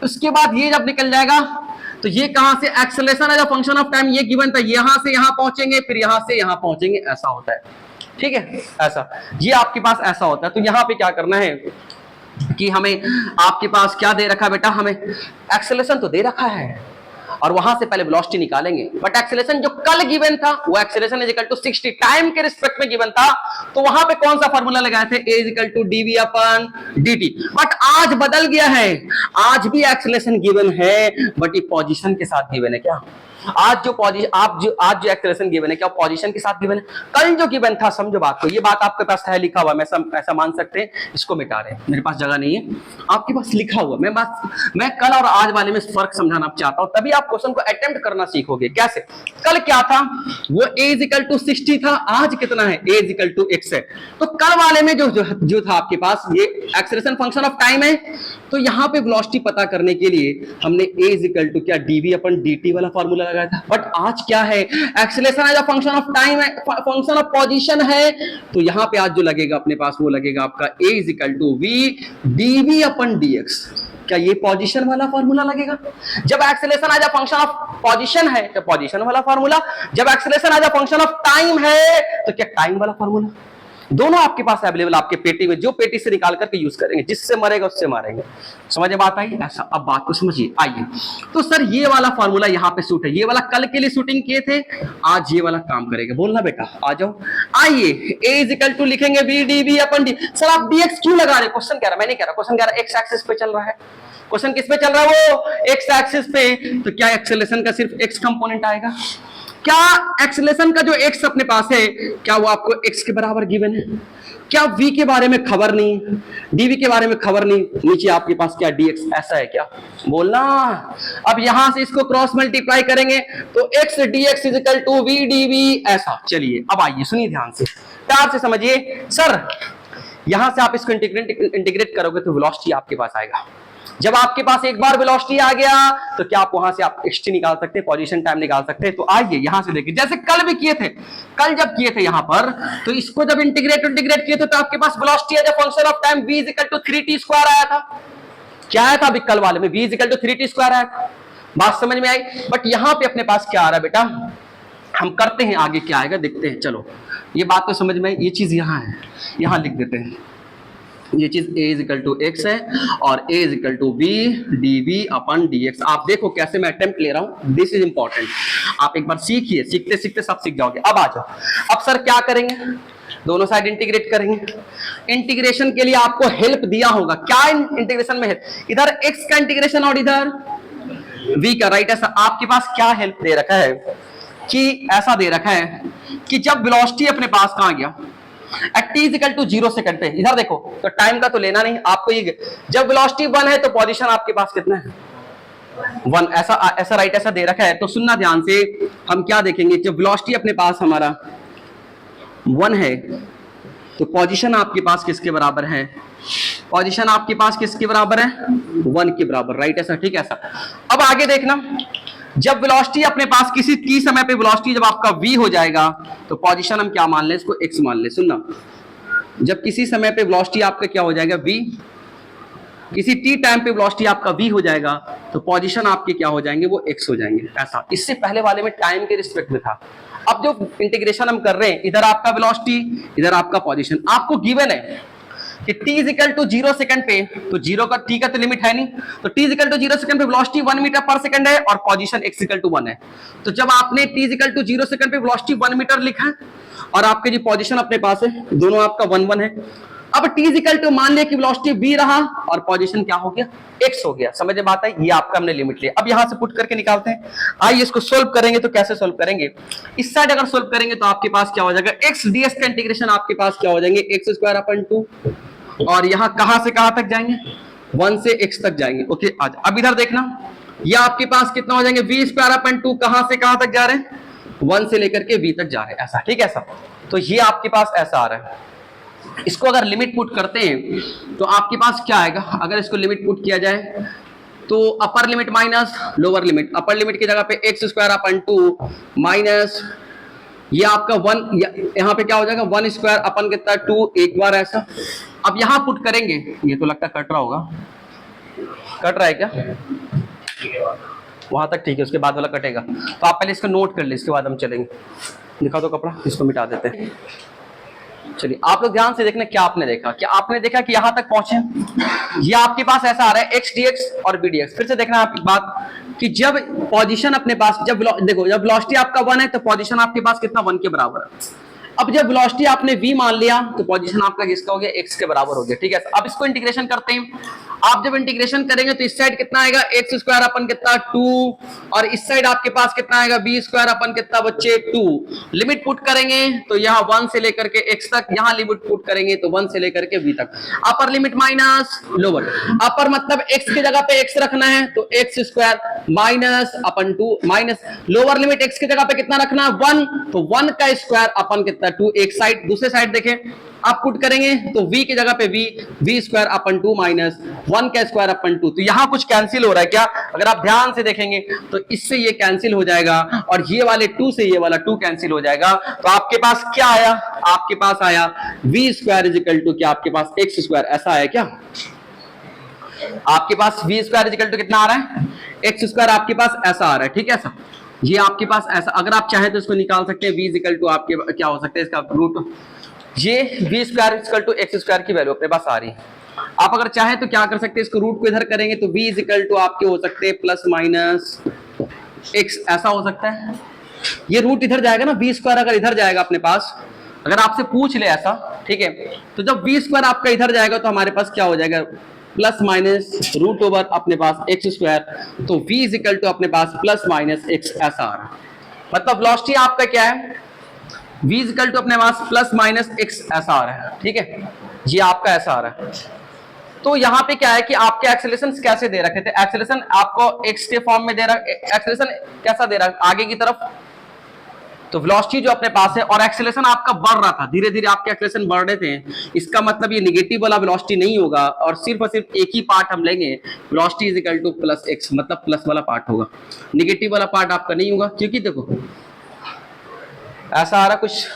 उसके बाद ये जब निकल जाएगा तो ये कहां से, acceleration as a function of time ये गिवन था, यहां से यहां पहुंचेंगे, फिर यहां से यहां पहुंचेंगे, ऐसा होता है, ठीक है, ऐसा, ये आपके पास ऐसा होता है। तो यहां पे क्या करना है कि हमें, आपके पास क्या दे रखा है बेटा, हमें एक्सेलरेशन तो दे रखा है और वहां से पहले वेलोसिटी निकालेंगे, बट एक्सेलरेशन जो कल गिवन था वो acceleration is equal to 60 time के रिस्पेक्ट में गिवन था, तो वहां पे कौन सा फार्मूला लगाए थे, a is equal to dv upon dt, but आज बदल गया है, आज भी एक्सेलरेशन गिवन है बट ये पोजीशन के साथ गिवन है। क्या आज जो एक्सेलरेशन गिवन है क्या पोजीशन के साथ गिवन है, कल जो गिवन था, समझो बात को, ये बात आपके पास है लिखा हुआ, मैं ऐसा मान सकते हैं, इसको मिटा रहे हैं, मेरे पास जगह नहीं है, आपके पास लिखा हुआ, मैं कल और आज वाले में फर्क समझाना चाहता हूं, तभी आप क्वेश्चन को अटेम्प्ट करना सीखोगे। कैसे, कल क्या था, वो a इज इक्वल टू 60 था, आज कितना है, a is equal to x है, तो कल वाले में जो था आपके पास ये एक्सेलरेशन फंक्शन ऑफ टाइम है, तो यहां पे वेलोसिटी पता करने के लिए हमने a इज इक्वल टू क्या dv अपन dt वाला फार्मूला लगाया था, बट आज क्या है, acceleration as a function of time है, फंक्शन ऑफ पोजीशन है, तो यहां पे आज जो लगेगा अपने पास वो लगेगा आपका a is equal to v dv upon dx। क्या ये पोजीशन वाला फार्मूला लगेगा, जब acceleration as a function of position है तो पोजीशन वाला फार्मूला, जब acceleration as a function of time है तो क्या टाइम वाला फार्मूला, दोनों आपके पास अवेलेबल, आपके पेटी में, जो पेटी से निकाल करके यूज करेंगे, जिससे मरेगा उससे मारेंगे, समझ में बात आई, ऐसा। अब बात को समझिए, आइए, तो सर ये वाला फार्मूला यहाँ पे सूट है, ये वाला कल के लिए शूटिंग किए थे, आज ये वाला काम करेगा, बोलना बेटा, आ जाओ, आइए, a इज इक्वल टू लिखेंगे v dv अपन d, सर आप dx क्यों लगा रहे, क्वेश्चन कह रहा, मैं नहीं कह रहा, क्वेश्चन कह रहा एक्स एक्सिस पे चल रहा है, क्वेश्चन किस पे चल रहा है, वो एक्स एक्सिस पे, तो क्या एक्सेलरेशन का सिर्फ x कंपोनेंट आएगा, क्या एक्सेलरेशन का जो x अपने पास है क्या वो आपको x के बराबर गिवन है, क्या v के बारे में खबर नहीं, dv के बारे में खबर नहीं, नीचे आपके पास क्या dx, ऐसा है क्या, बोलना। अब यहां से इसको क्रॉस मल्टीप्लाई करेंगे तो x dx is equal to v dv, ऐसा। चलिए अब आइए, सुनिए ध्यान से, प्यार से समझिए, सर यहां से आप इसको इंटीग्रेट करोगे तो वेलोसिटी आपके पास आएगा, जब आपके पास एक बार वेलोसिटी आ गया तो क्या आप वहां से आप xt निकाल सकते हैं, पोजीशन टाइम निकाल सकते हैं। तो आइए यहां से देखिए, जैसे कल भी किए थे, कल जब किए थे यहां पर, तो इसको जब इंटीग्रेट किए थे तो आपके पास velocity as a function of time v is equal to 3t² आया था, क्या आया था अभी कल वाले में, v is equal to 3t² आया था, बात समझ में आई। बट यहां पे अपने पास क्या आ रहा है बेटा, हम करते हैं आगे क्या आएगा, देखते हैं, चलो ये बात तो समझ में आई, ये चीज यहां है, यहां लिख देते हैं, ये चीज a is equal to x है और a is equal to v dv upon dx। आप देखो कैसे मैं अटेम्प्ट ले रहा हूं, दिस इज इंपॉर्टेंट, आप एक बार सीखिए, सीखते सीखते सब सीख जाओगे। अब आ जाओ, अब सर क्या करेंगे, दोनों साइड इंटीग्रेट करेंगे, इंटीग्रेशन के लिए आपको हेल्प दिया होगा, क्या इंटीग्रेशन में है, इधर x का इंटीग्रेशन और इधर v का, राइट। ऐसा आपके पास क्या हेल्प दे रखा है कि ऐसा दे रखा है कि जब वेलोसिटी अपने पास कहां गया, at t is equal to 0 second पे, इधर देखो तो टाइम का तो लेना नहीं आपको, ये जब वेलोसिटी 1 है तो पोजीशन आपके पास कितना है 1, ऐसा राइट, ऐसा दे रखा है। तो सुनना ध्यान से, हम क्या देखेंगे, जब वेलोसिटी अपने पास हमारा 1 है तो पोजीशन आपके पास किसके बराबर है, पोजीशन आपके पास किसके बराबर है, 1 के बराबर, राइट, ऐसा, ठीक है, ऐसा। अब आगे देखना, जब वेलोसिटी अपने पास किसी t समय पे वेलोसिटी जब आपका v हो जाएगा तो पोजीशन हम क्या मान लें, इसको x मान लें। सुनना, जब किसी समय पे वेलोसिटी आपका क्या हो जाएगा v, किसी t टाइम पे वेलोसिटी आपका v हो जाएगा तो पोजीशन आपके क्या हो जाएंगे, वो x हो जाएंगे, ऐसा। इससे पहले वाले में टाइम के रिस्पेक्ट में था, अब जो इंटीग्रेशन हम कर रहे हैं, इधर आपका वेलोसिटी, इधर आपका पोजीशन, आपको गिवन है कि t is equal to 0 second पे, तो 0 का t का तो लिमिट है नहीं, तो t is equal to 0 second पे वेलोसिटी 1 मीटर पर सेकंड है और पोजीशन x इक्वल टू 1 है। तो जब आपने t is equal to 0 second पे वेलोसिटी 1 मीटर लिखा है और आपके जो पोजीशन अपने पास है दोनों आपका 1 1 है, अब t इज इक्वल टू मान लिया कि वेलोसिटी v रहा और पोजीशन क्या हो गया, x हो गया, समझ में बात है, ये आपका हमने लिमिट लिया। अब यहां से पुट करके निकालते हैं, आइए इसको सोल्व करेंगे। तो कैसे सोल्व करेंगे, इस साइड अगर सोल्व करेंगे तो आपके पास क्या हो जाएगा, x ds का इंटीग्रेशन आपके पास क्या हो जाएंगे, x² अपन 2, और यहां कहां से कहां तक जाएंगे, 1 से x तक जाएंगे, ओके। आज अब इधर देखना, ये आपके पास कितना हो जाएंगे, v² अपन 2, कहां से कहां तक जा रहे हैं, 1 से लेकर के v तक जा रहे हैं, ऐसा, ठीक है, ऐसा। तो ये आपके पास ऐसा आ रहा है, इसको अगर लिमिट पुट करते हैं तो आपके पास क्या आएगा, अगर इसको लिमिट पुट किया जाए तो upper limit minus lower limit, upper limit की जगह पे एक्स स्क्वायर अपन 2 माइनस ये आपका 1, यहाँ पे क्या हो जाएगा 1 स्क्वायर अपन कितना 2 एक बार ऐसा। अब यहां पुट करेंगे, ये तो लगता कट रहा होगा, कट रहा है क्या? वहां तक ठीक है, उसके बाद वाला कटेगा, तो आप पहले इसको नोट कर ले, इसके बाद हम चलेंगे। दिखा दो कपड़ा, इसको मिटा देते हैं। चलिए आप लोग ध्यान से देखना, क्या आपने देखा, क्या आपने देखा कि यहां तक पहुंचे, ये आपके पास ऐसा आ रहा है एक्स डी एक्स और बी डी एक्स। फिर से देखना आप बात कि जब पोजीशन अपने पास, जब देखो जब वेलोसिटी आपका 1 है तो पोजीशन आपके पास कितना 1 के बराबर है। अब जब वेलोसिटी आपने v मान लिया तो पोजीशन आपका किसका हो गया, x के बराबर हो गया, ठीक है। अब इसको इंटीग्रेशन करते हैं, आप जब इंटीग्रेशन करेंगे तो इस साइड कितना आएगा एक्स स्क्वायर अपन कितना 2, और इस साइड आपके पास कितना आएगा बी स्क्वायर अपन कितना बच्चे 2। लिमिट पुट करेंगे तो यहाँ 1 से लेकर के x तक, यहाँ लिमिट पुट करेंगे तो 1 से लेकर के v तक। अपर लिमिट माइनस लोअर, अपर मतलब x की जगह पे x रखना है तो एक्स स्क्वायर माइनस अपन 2 माइनस लोअर लिमिट x की जगह पे कितना रखना है 1, तो 1 का स्क्वायर अपन कितना 2। एक साइड, दूसरे साइड देखें आप पुट करेंगे तो v की जगह पे v स्क्वायर अपन 2 माइनस 1 का स्क्वायर अपन 2। तो यहां कुछ कैंसिल हो रहा है क्या? अगर आप ध्यान से देखेंगे तो इससे ये कैंसिल हो जाएगा और ये वाले 2 से ये वाला 2 कैंसिल हो जाएगा। तो आपके पास क्या आया, आपके पास आया v square is equal to क्या, आपके पास एक्स स्क्वायर, ऐसा आया क्या? आपके पास v square is equal to कितना आ रहा है, एक्स स्क्वायर आपके पास ऐसा आ रहा है, ठीक है। ऐसा ये आपके पास ऐसा, अगर आप चाहें तो इसको निकाल सकते हैं, v इज इक्वल टू आपके क्या हो सकता है इसका रूट, ये v square equal to x square की वैल्यू अपने पास आ रही है। आप अगर चाहें तो क्या कर सकते हैं, इसको रूट को इधर करेंगे तो v इज इक्वल टू आपके हो सकते हैं प्लस माइनस x, ऐसा हो सकता है। ये रूट इधर जाएगा ना, v स्क्वायर अगर इधर जाएगा अपने पास, अगर आपसे पूछ ले ऐसा, ठीक है, तो जब v स्क्वायर आपका इधर जाएगा तो हमारे पास क्या हो जाएगा प्लस माइनस रूट ओवर अपने पास एक्स स्क्वायर, तो v इज इक्वल टू अपने पास प्लस माइनस x, ऐसा आ रहा है। मतलब वेलोसिटी आपका क्या है, v इज इक्वल टू अपने पास प्लस माइनस x, ऐसा आ रहा है, ठीक है। ये आपका ऐसा आ रहा है। तो यहाँ पे क्या है कि आपके एक्सेलरेशन कैसे दे रखे थे, एक्सेलरेशन आपको x के फॉर्म में दे रहा है, एक्सेलरेशन कैसा दे रहा है आगे की तरफ, तो वेलोसिटी जो अपने पास है और एक्सेलरेशन आपका बढ़ रहा था, धीरे धीरे आपके एक्सेलरेशन बढ़ रहे थे। इसका मतलब ये नेगेटिव वाला वेलोसिटी नहीं होगा और सिर्फ एक ही पार्ट हम लेंगे, velocity is equal two plus x, मतलब प्लस वाला पार्ट होगा, नेगेटिव वाला पार्ट आपका नहीं होगा। क्योंकि देखो ऐसा आ रहा, कुछ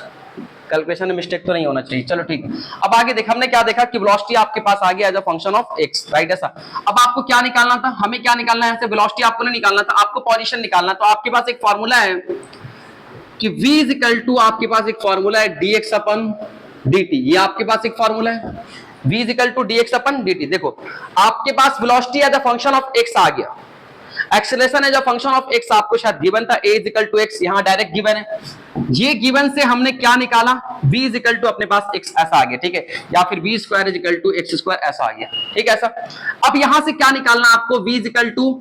कैलकुलेशन में मिस्टेक तो नहीं होना चाहिए। चलो ठीक है, अब आगे देख, हमने क्या देखा कि वेलोसिटी आपके पास आ गया as a function of x, right. ऐसा अब आपको क्या निकालना था, हमें क्या निकालना है, वेलोसिटी आपको नहीं निकालना था, आपको पोजीशन निकालना। तो आपके पास एक फॉर्मूला है कि v इज इक्वल टू, आपके पास एक फॉर्मूला है dx अपन dt, ये आपके पास एक फॉर्मूला है v is equal to dx upon dt। देखो आपके पास velocity as a function of x आ गया, acceleration as a function of x आपको शायद गिवन था, a is equal to x, यहां डायरेक्ट गिवन है। ये गिवन से हमने क्या निकाला, v इज इक्वल टू अपने पास x, ऐसा आ गया, ठीक है, या फिर v square is equal to x square, ऐसा आ गया, ठीक है। ऐसा अब यहां से क्या निकालना आपको, v इज इक्वल टू,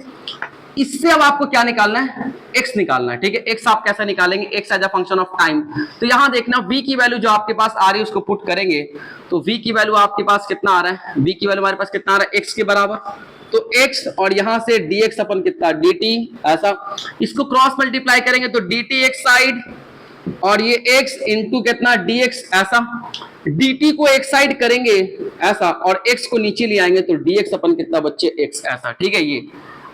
इससे अब आपको क्या निकालना है, x निकालना है, ठीक है। x आप कैसे निकालेंगे, x as a function of time. तो यहां देखना v की वैल्यू जो आपके पास आ रही है उसको पुट करेंगे तो v की वैल्यू आपके पास कितना आ रहा है, v की वैल्यू हमारे पास कितना आ रहा है x के बराबर, तो x और यहां से dx अपन कितना dt, ऐसा इसको क्रॉस मल्टीप्लाई करेंगे तो dt एक साइड और ये x इंटू कितना dx, ऐसा dt को एक साइड करेंगे ऐसा और x को नीचे ले आएंगे तो dx अपन कितना बच्चे x, ऐसा, ठीक है। ये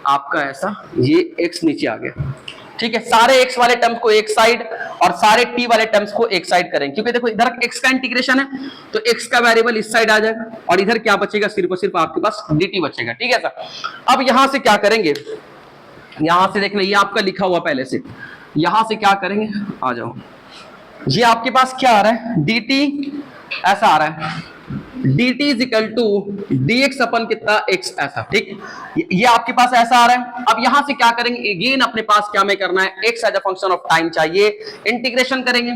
आपका ऐसा, ये x नीचे आ गया, ठीक है। सारे x वाले टर्म्स को एक साइड और सारे t वाले टर्म्स को एक साइड करेंगे, क्योंकि देखो इधर x का इंटीग्रेशन है तो x का वेरिएबल इस साइड आ जाएगा और इधर क्या बचेगा, सिर्फ और सिर्फ आपके पास dt बचेगा, ठीक है सर। अब यहां से क्या करेंगे, यहां से देखना ये आपका लिखा हुआ पहले से, यहां से क्या करेंगे, आ जाओ, ये आपके पास क्या आ रहा है dt, ऐसा आ रहा है dt is equal to dx upon कितना x, ऐसा, ठीक। ये आपके पास ऐसा आ रहा है। अब यहां से क्या करेंगे, अगेन अपने पास क्या में करना है, x as a function of time चाहिए, इंटीग्रेशन करेंगे।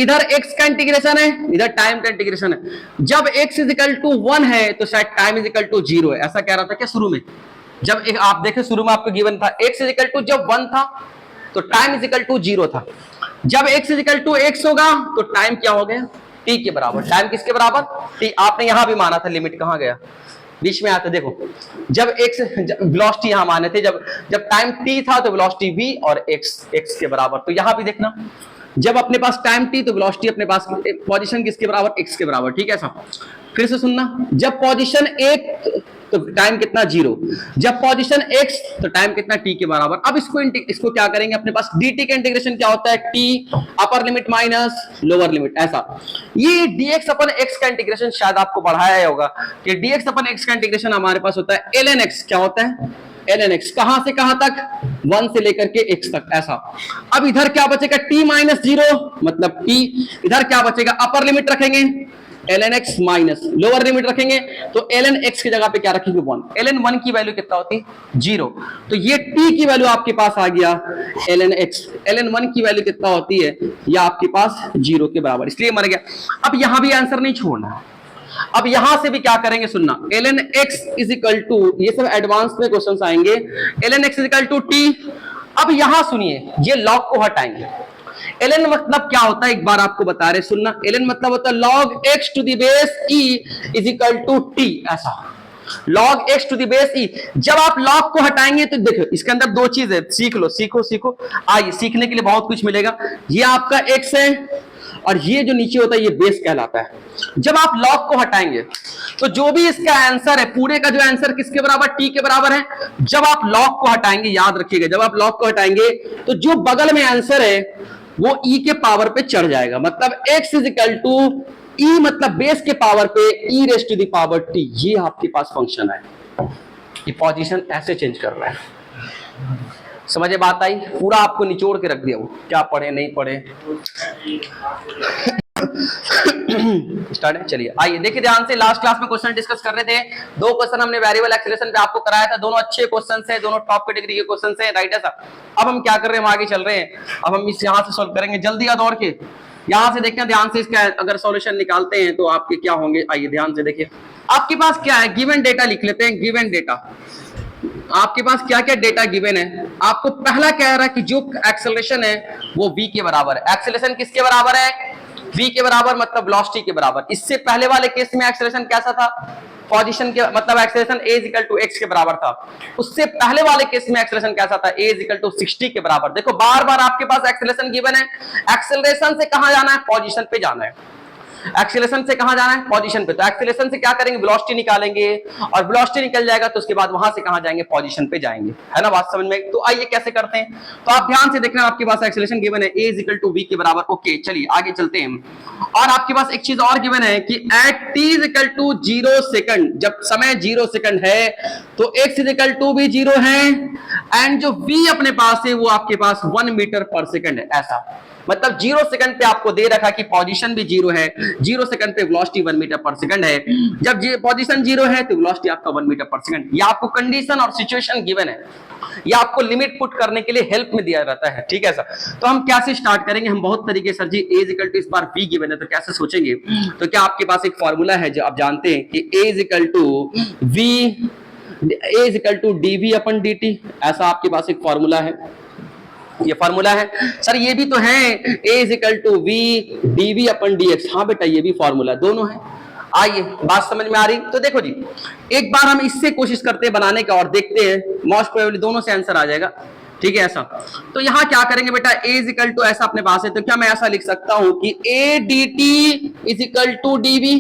इधर x का इंटीग्रेशन है, इधर टाइम का इंटीग्रेशन है। जब x इज इक्वल टू 1 है तो शायद टाइम इज इक्वल टू 0 है, ऐसा कह रहा था क्या शुरू में, जब आप देखें शुरू में आपको गिवन था x इज इक्वल टू जब 1 था तो टाइम इज इक्वल टू 0 था, जब x is equal to x होगा तो टाइम क्या हो गया, t के बराबर। टाइम किसके बराबर, t। आपने यहां भी माना था, लिमिट कहां गया, बीच में आता, देखो जब x वेलोसिटी यहां माने थे, जब टाइम t था तो वेलोसिटी v और x के बराबर। तो यहां भी देखना जब अपने पास टाइम t तो वेलोसिटी अपने पास पोजीशन किसके बराबर, x के बराबर, ठीक है। सब फिर से सुनना, जब पोजीशन एक तो टाइम कितना 0, जब पोजीशन x तो टाइम कितना t के बराबर। अब इसको क्या करेंगे, अपने पास dt का इंटीग्रेशन क्या होता है, t अपर लिमिट माइनस लोअर लिमिट, ऐसा। ये dx अपन x का इंटीग्रेशन शायद आपको पढ़ाया होगा कि dx अपन x का इंटीग्रेशन हमारे पास होता है ln x, क्या होता है ln x, कहां से कहां तक, 1 से लेकर के x तक, ऐसा। अब इधर क्या बचेगा, t माइनस 0 मतलब t, इधर क्या बचेगा, अपर लिमिट रखेंगे ln x minus lower limit रखेंगे, तो ln x की जगह पे क्या रखेंगे 1, ln 1 की वैल्यू कितना होती है 0, तो ये t की वैल्यू आपके पास आ गया ln x, ln 1 की वैल्यू कितना होती है, ये आपके पास 0 के बराबर, इसलिए मर गया। अब यहां भी आंसर नहीं छोड़ना है, अब यहां से भी क्या करेंगे सुनना, ln x is equal to, ये सब एडवांस में क्वेश्चंस आएंगे, ln x is equal to t। अब यहां सुनिए, ये लॉग को हटाएंगे, ln मतलब क्या होता है एक बार आपको बता रहे, सुनना, ln मतलब होता है log x to the base e is equal to t, ऐसा log x to the base e। जब आप log को हटाएंगे तो देखो इसके अंदर दो चीज है, सीख लो, सीखो सीखो, आइए सीखने के लिए बहुत कुछ मिलेगा। ये आपका x है और ये जो नीचे होता है ये बेस कहलाता है। जब आप log को हटाएंगे तो जो भी इसका आंसर है, पूरे का जो आंसर किसके बराबर, t के बराबर है। जब आप log को हटाएंगे, याद रखिएगा, जब आप log को हटाएंगे तो जो बगल में आंसर है वो e के पावर पे चढ़ जाएगा, मतलब x is equal to e मतलब बेस के पावर पे e raise to the power t, ये आपके पास फंक्शन है। ये पोजीशन ऐसे चेंज कर रहा है, समझे बात आई, पूरा आपको निचोड़ के रख दिया वो, क्या पढ़े नहीं पढ़े। स्टार्ट है, चलिए आइए देखिए ध्यान से, लास्ट क्लास में क्वेश्चन डिस्कस कर रहे थे, दो क्वेश्चन हमने वेरिएबल एक्सेलरेशन पे आपको कराया था, दोनों अच्छे क्वेश्चन हैं, दोनों टॉप कैटेगरी के क्वेश्चन हैं, राइट है सर। अब हम क्या कर रहे हैं, हम आगे चल रहे हैं, अब हम इस यहां से सॉल्व करेंगे, जल्दी आ दौड़ के यहां से देखना ध्यान से, इसका अगर सॉल्यूशन निकालते हैं तो आपके क्या होंगे, आइए ध्यान से देखिए। आपके पास क्या है, गिवन डेटा लिख लेते हैं, गिवन डेटा, आपके पास क्या क्या डेटा गिवन है। आपको पहला कह रहा है कि जो एक्सेलरेशन है वो v के बराबर है, एक्सेलरेशन किसके बराबर है, v के बराबर मतलब वेलोसिटी के बराबर। इससे पहले वाले केस में एक्सेलरेशन कैसा था, पोजीशन के मतलब acceleration a equal to x के बराबर था। उससे पहले वाले केस में एक्सेलरेशन कैसा था, a इक्वल टू 60 के बराबर। देखो बार बार आपके पास एक्सेलरेशन गिवन है, एक्सेलरेशन से कहां जाना है, पोजीशन पे जाना है, एक्सेलरेशन से कहां जाना है, पोजीशन पे। तो एक्सेलरेशन से क्या करेंगे, वेलोसिटी निकालेंगे, और वेलोसिटी निकल जाएगा तो उसके बाद वहां से कहां जाएंगे, पोजीशन पे जाएंगे, है ना बात समझ में। तो आइए कैसे करते हैं, तो आप ध्यान से देखना, आपके पास एक्सेलरेशन गिवन है a इक्वल टू v के बराबर, ओके चलिए आगे चलते हैं। और आपके पास एक चीज और गिवन है कि at t equal to 0 second, जब समय 0 सेकंड है तो x इक्वल टू भी 0 है, एंड जो v अपने पास है वो आपके पास 1 मीटर पर सेकंड है, ऐसा। मतलब 0 सेकंड पे आपको दे रखा कि पोजीशन भी 0 है, 0 सेकंड पे वेलोसिटी 1 मीटर पर सेकंड है। जब पोजीशन 0 है तो वेलोसिटी आपका 1 मीटर पर सेकंड। ये आपको कंडीशन और सिचुएशन गिवन है, ये आपको लिमिट पुट करने के लिए हेल्प में दिया जाता है, ठीक है सर। तो हम कैसे स्टार्ट करेंगे, हम बहुत तरीके sir ji, a equal to इस बार v गिवन है तो कैसे सोचेंगे, तो क्या आपके पास एक फॉर्मूला है जो आप जानते हैं कि a equal to v, a equal to dv upon dt, ऐसा आपके पास एक फॉर्मूला है, ये फार्मूला है सर। ये भी तो है a equal to v dv upon dx, हाँ बेटा ये भी फार्मूला, दोनों है। आइए बात समझ में आ रही, तो देखो जी एक बार हम इससे कोशिश करते हैं बनाने का और देखते हैं, मोस्ट प्रोबेबली दोनों से आंसर आ जाएगा, ठीक है ऐसा। तो यहां क्या करेंगे बेटा, a इक्वल टू ऐसा अपने पास है, तो क्या मैं ऐसा लिख सकता हूं कि a dt is equal to dv,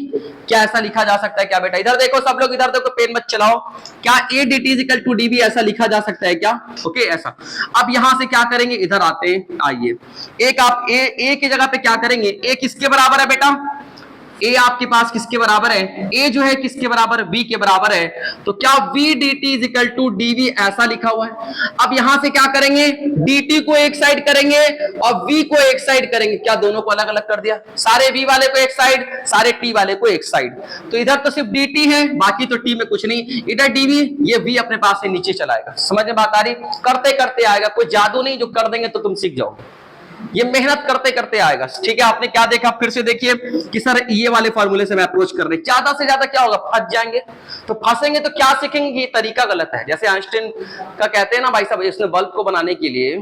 क्या ऐसा लिखा जा सकता है क्या बेटा, इधर देखो सब लोग, इधर देखो पेन मत चलाओ, क्या a dt is equal to dv ऐसा लिखा जा सकता है क्या, ओके ऐसा। अब यहां से क्या करेंगे, इधर आते हैं, आइए एक आप a की जगह पे क्या करेंगे, a किसके बराबर है बेटा, a आपके पास किसके बराबर है, a जो है किसके बराबर, v के बराबर है, तो क्या v dt is equal to dv ऐसा लिखा हुआ है। अब यहां से क्या करेंगे, dt को एक साइड करेंगे और v को एक साइड करेंगे, क्या दोनों को अलग अलग कर दिया, सारे v वाले को एक साइड, सारे t वाले को एक साइड। तो इधर तो सिर्फ dt है, बाकी तो t में कुछ नहीं, इधर dv, ये v अपने पास से नीचे चलाएगा। समझ में बात आ रही, करते करते आएगा, कोई जादू नहीं जो कर देंगे तो तुम सीख जाओगे, ये मेहनत करते करते आएगा, ठीक है। आपने क्या देखा, फिर से देखिए कि सर ये वाले फॉर्मूले से मैं अप्रोच कर रहे, ज्यादा से ज्यादा क्या होगा, फंस जाएंगे। तो फंसेंगे तो क्या सीखेंगे, ये तरीका गलत है। जैसे आइंस्टाइन का कहते हैं ना भाई साहब, इसने बल्ब को बनाने के लिए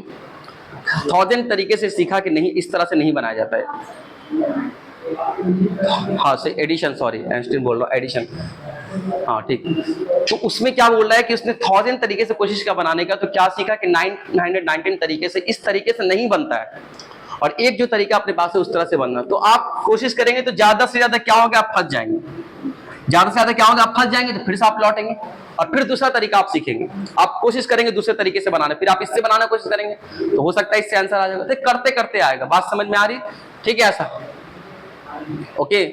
1000 तरीके से सीखा कि नहीं इस तरह से नहीं बनाया जाता है, हाँ से एडिशन, सॉरी आइंस्टाइन बोल रहा हूँ, एडिशन, हाँ ठीक। तो उसमें क्या बोल रहा है कि उसने 1000 तरीके से कोशिश किया बनाने का, तो क्या सीखा कि 919 तरीके से, इस तरीके से नहीं बनता है, और एक जो तरीका अपने पास है उस तरह से बनना। तो आप कोशिश करेंगे तो ज्यादा से ज्यादा क्या होगा, आप फंस जाएंगे, ज्यादा से ज्यादा क्या होगा, आप फंस जाएंगे तो फिर से आप लौटेंगे और फिर दूसरा तरीका आप सीखेंगे, आप कोशिश करेंगे दूसरे तरीके से बनाने, फिर आप इससे बनाने की कोशिश करेंगे तो हो सकता है इससे आंसर आ जाएगा। तो करते करते आएगा, बात समझ में आ रही, ठीक है ऐसा। ओके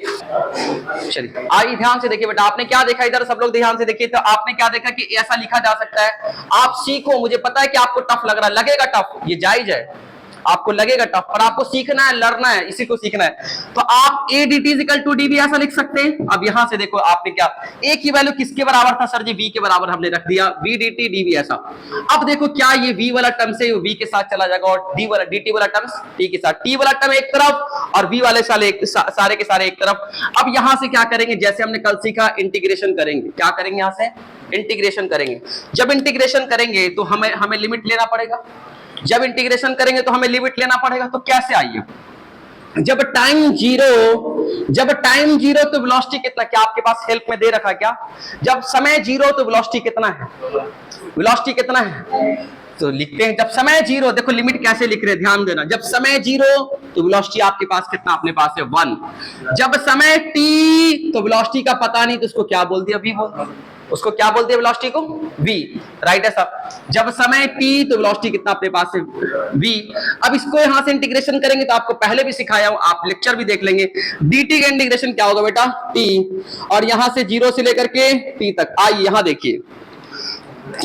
चलिए आइए ध्यान से देखिए बेटा, आपने क्या देखा इधर, सब लोग ध्यान से देखिए। तो आपने क्या देखा कि ऐसा लिखा जा सकता है, आप सीखो, मुझे पता है कि आपको टफ लग रहा है, लगेगा टफ, ये जायज है, आपको लगेगा टफ, पर आपको सीखना है, लड़ना है, इसी को सीखना है। तो आप a dt equal to d v ऐसा लिख सकते हैं। अब यहां से देखो आपने क्या, a की वैल्यू किसके बराबर था सर जी, v के बराबर हमने रख दिया, v dt dv ऐसा। अब देखो क्या ये v वाला टर्म से v के साथ चला जाएगा और d वाला dt वाला टर्म t के साथ, t वाला टर्म एक तरफ और v वाले सारे के सारे एक तरफ। अब यहां से क्या करेंगे, जैसे हमने कल सीखा, इंटीग्रेशन करेंगे। क्या करेंगे, यहां से इंटीग्रेशन करेंगे। जब इंटीग्रेशन करेंगे तो हमें लिमिट लेना पड़ेगा, जब इंटीग्रेशन करेंगे तो हमें लिमिट लेना पड़ेगा। तो कैसे, आइए, जब टाइम जीरो तो वेलोसिटी कितना, क्या आपके पास हेल्प में दे रखा क्या, जब समय जीरो तो वेलोसिटी कितना है, वेलोसिटी कितना है, तो लिखते हैं जब समय जीरो, देखो लिमिट कैसे लिख रहे हैं ध्यान देना, जब समय जीरो तो वेलोसिटी आपके पास कितना, अपने पास है 1, जब समय t तो वेलोसिटी का पता नहीं तो उसको क्या बोल दिया, v बोल दिया, उसको क्या बोलते हैं वेलोसिटी को, v, राइट है सब। जब समय t तो वेलोसिटी कितना अपने पास है v। अब इसको यहां से इंटीग्रेशन करेंगे तो आपको पहले भी सिखाया हूं, आप लेक्चर भी देख लेंगे, dt का इंटीग्रेशन क्या होगा बेटा, t, और यहां से 0 से लेकर के t तक। आइए यहां देखिए,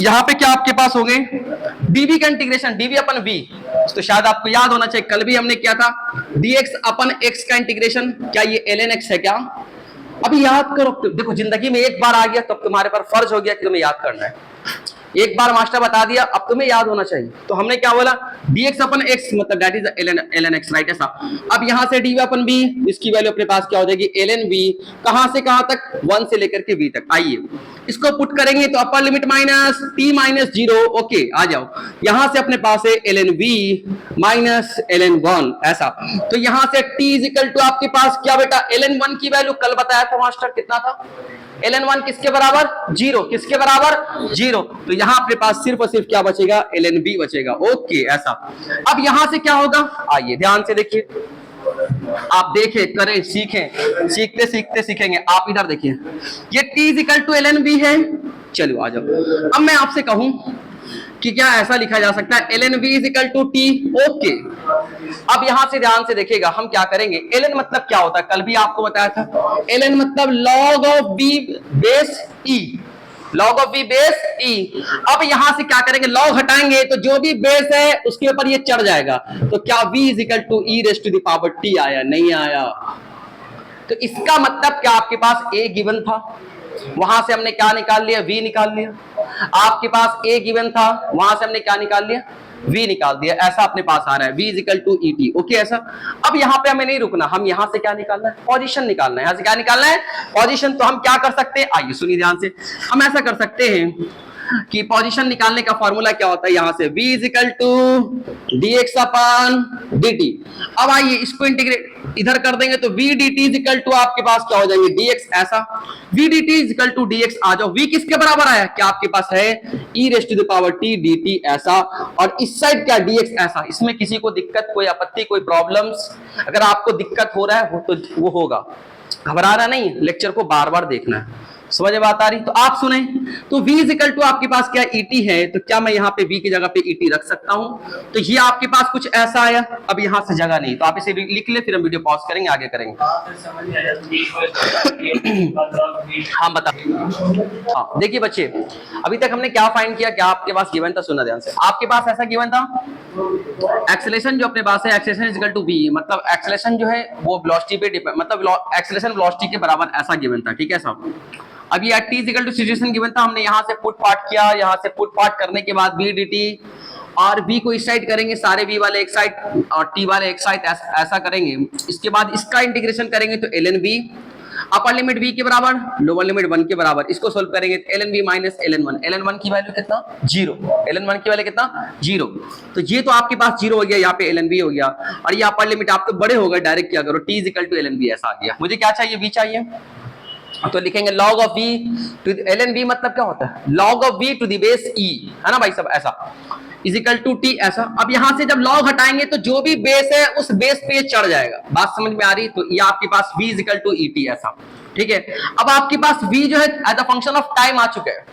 यहां पे क्या आपके पास हो गए, dv का इंटीग्रेशन, dv अपन v, तो शायद आपको याद होना चाहिए, कल भी हमने किया था dx अपन x का इंटीग्रेशन, क्या ये ln x है क्या, अभी याद करो। देखो जिंदगी में एक बार आ गया तब तुम्हारे पर फर्ज हो गया कि तुम्हें याद करना है, एक बार मास्टर बता दिया अब तुम्हें याद होना चाहिए। तो हमने क्या बोला, dx अपन x मतलब that is ln x, right है साहब। अब यहां से dv अपन b, इसकी वैल्यू अपने पास क्या हो जाएगी, ln v, कहां से कहां तक, 1 से लेकर के v तक। आइए इसको पुट करेंगे तो upper limit minus t minus 0, okay आ जाओ, यहां से अपने पास है ln v माइनस ln 1 ऐसा। तो यहां से t इज इक्वल टू आपके पास क्या बेटा, ln 1 की वैल्यू कल बताया था मास्टर कितना था, ln 1 किसके बराबर, 0, किसके बराबर 0, तो यहां अपने पास सिर्फ और सिर्फ क्या बचेगा, ln b बचेगा, ओके ऐसा। अब यहां से क्या होगा, आइए ध्यान से देखिए, आप देखें, करें, सीखें, सीखते सीखते सीखेंगे। आप इधर देखिए, ये t is equal to ln b है, चलो आ जाओ। अब मैं आपसे कहूं कि क्या ऐसा लिखा जा सकता है, ln v is equal to t, okay. अब यहां से ध्यान से देखिएगा, हम क्या करेंगे, ln मतलब क्या होता है, कल भी आपको बताया था, ln मतलब log of v base e, log of v base e। अब यहां से क्या करेंगे, log हटाएंगे तो जो भी बेस है उसके ऊपर ये चढ़ जाएगा, तो क्या v is equal to e raise to the power t आया, नहीं आया। तो इसका मतलब क्या, आपके पास a गिवन था, वहां से हमने क्या निकाल लिया, v निकाल लिया, आपके पास a गिवन था, वहां से हमने क्या निकाल लिया, v निकाल दिया, ऐसा अपने पास आ रहा है, v is equal to e t, okay ऐसा। अब यहाँ पे हमें नहीं रुकना, हम यहाँ से क्या निकालना है, पोजीशन निकालना है, यहाँ से क्या निकालना है, पोजीशन। तो हम क्या कर सकते हैं, आइए सुनिए ध्यान से, हम ऐसा कर सकते हैं कि पोजीशन निकालने का फॉर्मूला क्या होता है, यहां से v is equal to dx upon dt। अब आइए इसको इंटीग्रेट इधर कर देंगे तो v dt is equal to आपके पास क्या हो जाएंगे, dx ऐसा, v dt is equal to dx आ जाओ, v किसके बराबर आया, क्या आपके पास है e raise to the power t dt ऐसा, और इस साइड क्या dx ऐसा। इसमें किसी को दिक्कत, कोई आपत्ति, कोई प्रॉब्लम्स, अगर आपको दिक्कत हो रहा है तो वो होगा, घबराना नहीं, लेक्चर को बार बार देखना है, समझ में बात आ रही। तो आप सुने, तो v इज इक्वल टू आपके पास क्या et है, तो क्या मैं यहाँ पे v की जगह पे et रख सकता हूँ, तो ये आपके पास कुछ ऐसा आया। अब यहाँ से जगह नहीं, तो आप इसे लिख ले, फिर हम वीडियो पॉज करेंगे, आगे करेंगे। हाँ बता, हाँ देखिए बच्चे, अभी तक हमने क्या फाइंड किया, क्या आपके पास गिवन था, सुना ध्यान से, आपके पास ऐसा गिवन था, एक्सेलरेशन जो अपने पास है, acceleration is equal to v, मतलब एक्सेलरेशन जो है वो वेलोसिटी पे डिपेंड, मतलब एक्सेलरेशन वेलोसिटी के बराबर ऐसा गिवन था, ठीक है सब। अब ये t is equal to situation given था, हमने यहाँ से पुट पार्ट किया, यहाँ से पुट पार्ट करने के बाद v dt, और v को इस साइड करेंगे, सारे v वाले एक साइड और t वाले एक साइड, ऐसा करेंगे। इसके बाद इसका इंटीग्रेशन करेंगे तो ln v, upper limit v के बराबर, लोअर लिमिट 1 के बराबर, इसको सोल्व करेंगे तो ln v माइनस ln 1 की वैल्यू कितना, 0, ln 1 की वैल्यू कितना, 0। तो ये तो आपके पास 0 हो गया, यहाँ पे ln v हो गया, और ये अपर लिमिट आपके बड़े हो गए, डायरेक्ट क्या करो, t is equal to ln v ऐसा आ गया। मुझे क्या चाहिए, v चाहिए, तो लिखेंगे log of v to ln v मतलब क्या होता है, log of v to the base e, है ना भाई सब, ऐसा इज इक्वल टू t ऐसा। अब यहां से जब log हटाएंगे तो जो भी बेस है उस बेस पे चढ़ जाएगा, बात समझ में आ रही। तो ये आपके पास v is equal to et ऐसा, ठीक है। अब आपके पास v जो है as a function of time आ चुका है,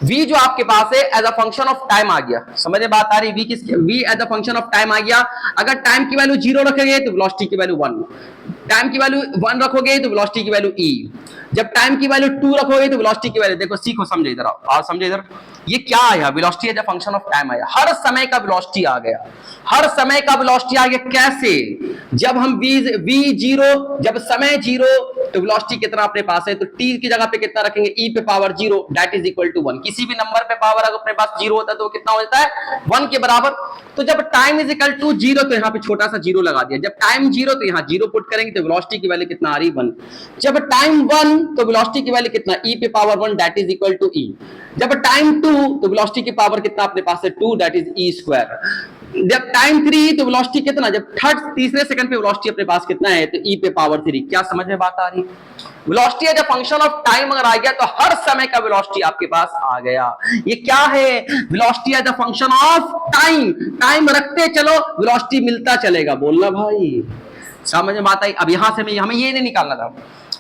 v जो आपके पास है as a function of time आ गया। समझ में बात आ रही? v as a function of time आ गया। अगर टाइम की वैल्यू 0 रखेंगे तो वेलोसिटी की वैल्यू 1, टाइम की वैल्यू 1 रखोगे तो वेलोसिटी की वैल्यू e, जब टाइम की वैल्यू 2 रखोगे तो वेलोसिटी की वैल्यू, देखो सीखो समझे इधर आओ समझे इधर, ये क्या आया? Velocity as a function of time आया, हर समय का वेलोसिटी आ गया, हर समय का वेलोसिटी आ गया। कैसे? जब हम v 0, जब समय 0 तो वेलोसिटी कितना अपने पास है, तो t की जगह पे कितना रखेंगे, e पे power 0 that is equal to 1। किसी भी नंबर पे पावर अगर अपने पास 0 होता है तो कितना हो जाता है, 1 के बराबर। तो जब टाइम इज इक्वल टू 0 तो यहाँ पे छोटा सा 0 लगा दिया, जब टाइम 0 तो यहाँ 0 पुट करेंगे तो वेलोसिटी की वैल्यू कितना आ रही, 1। जब टाइम 1 तो वेलोसिटी की वैल्यू कितना, e पे power 1 that is equal to e। जब टाइम 2 तो वेलोसिटी की पावर कितना अपने पास है, 2 दैट इज e स्क्वायर। जब टाइम 3 तो वेलोसिटी कितना, जब तीसरे सेकंड पे वेलोसिटी अपने पास कितना है, तो e पे पावर 3। क्या समझ में बात आ रही? Velocity as a function of time अगर आ गया तो हर समय का वेलोसिटी आपके पास आ गया। ये क्या है? Velocity as a function of time. Time रखते चलो वेलोसिटी मिलता चलेगा। बोलना भाई, समझ में बात आई? अब यहां से हमें ये नहीं निकालना था,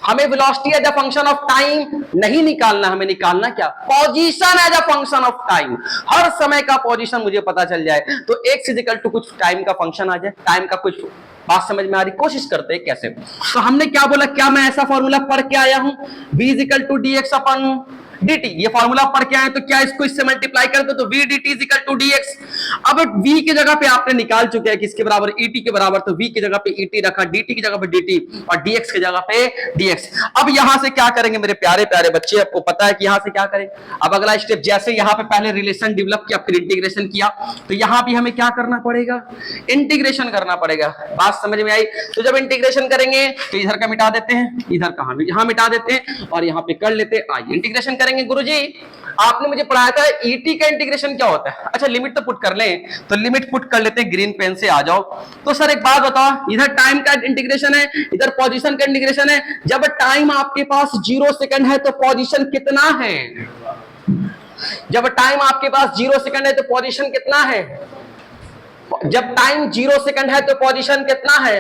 हमें velocity as a function of time नहीं निकालना, हमें निकालना क्या, position as a function of time. हर समय का पोजीशन मुझे पता चल जाए तो x इज इक्वल टू कुछ टाइम का फंक्शन आ जाए, टाइम का कुछ। बात समझ में आ रही? कोशिश करते हैं कैसे। तो हमने क्या बोला, क्या मैं ऐसा फॉर्मूला पढ़ के आया हूं, v is equal to dx upon dt, ये फॉर्मूला पढ़ के आए तो क्या इसको इससे मल्टीप्लाई कर दो तो v dt is equal to dx। अब v की जगह पे आपने निकाल चुके हैं किसके बराबर, et के बराबर, तो v की जगह पे et रखा, dt की जगह पे dt और dx की जगह पे dx। अब यहां से क्या करेंगे मेरे प्यारे प्यारे बच्चे, आपको पता है कि यहां से क्या करें। अब अगला स्टेप, जैसे यहां पे पहले रिलेशन डेवलप किया फिर इंटीग्रेशन किया, तो यहां भी हमें क्या करना पड़ेगा, इंटीग्रेशन करना पड़ेगा। बात समझ में आई? तो जब इंटीग्रेशन करेंगे तो इधर का मिटा देते हैं, इधर का हम यहां मिटा देते हैं और यहां पे कर लेते हैं। आइए इंटीग्रेशन करेंगे। गुरुजी आपने मुझे पढ़ाया था ईटी का इंटीग्रेशन क्या होता है। अच्छा लिमिट तो पुट कर लें, तो लिमिट पुट कर लेते हैं, ग्रीन पेन से आ जाओ। तो सर एक बात बताओ, इधर टाइम का इंटीग्रेशन है, इधर पोजीशन का इंटीग्रेशन है। जब टाइम आपके पास 0 सेकंड है तो पोजीशन कितना है, जब टाइम आपके पास 0 सेकंड है तो पोजीशन कितना है, जब टाइम 0 सेकंड है तो पोजीशन कितना है,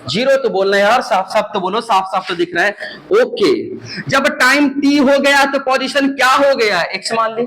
0। तो बोलना है यार, साफ साफ तो बोलो, साफ साफ तो दिख रहा है। ओके, जब टाइम t हो गया तो पोजीशन क्या हो गया, x मान ली,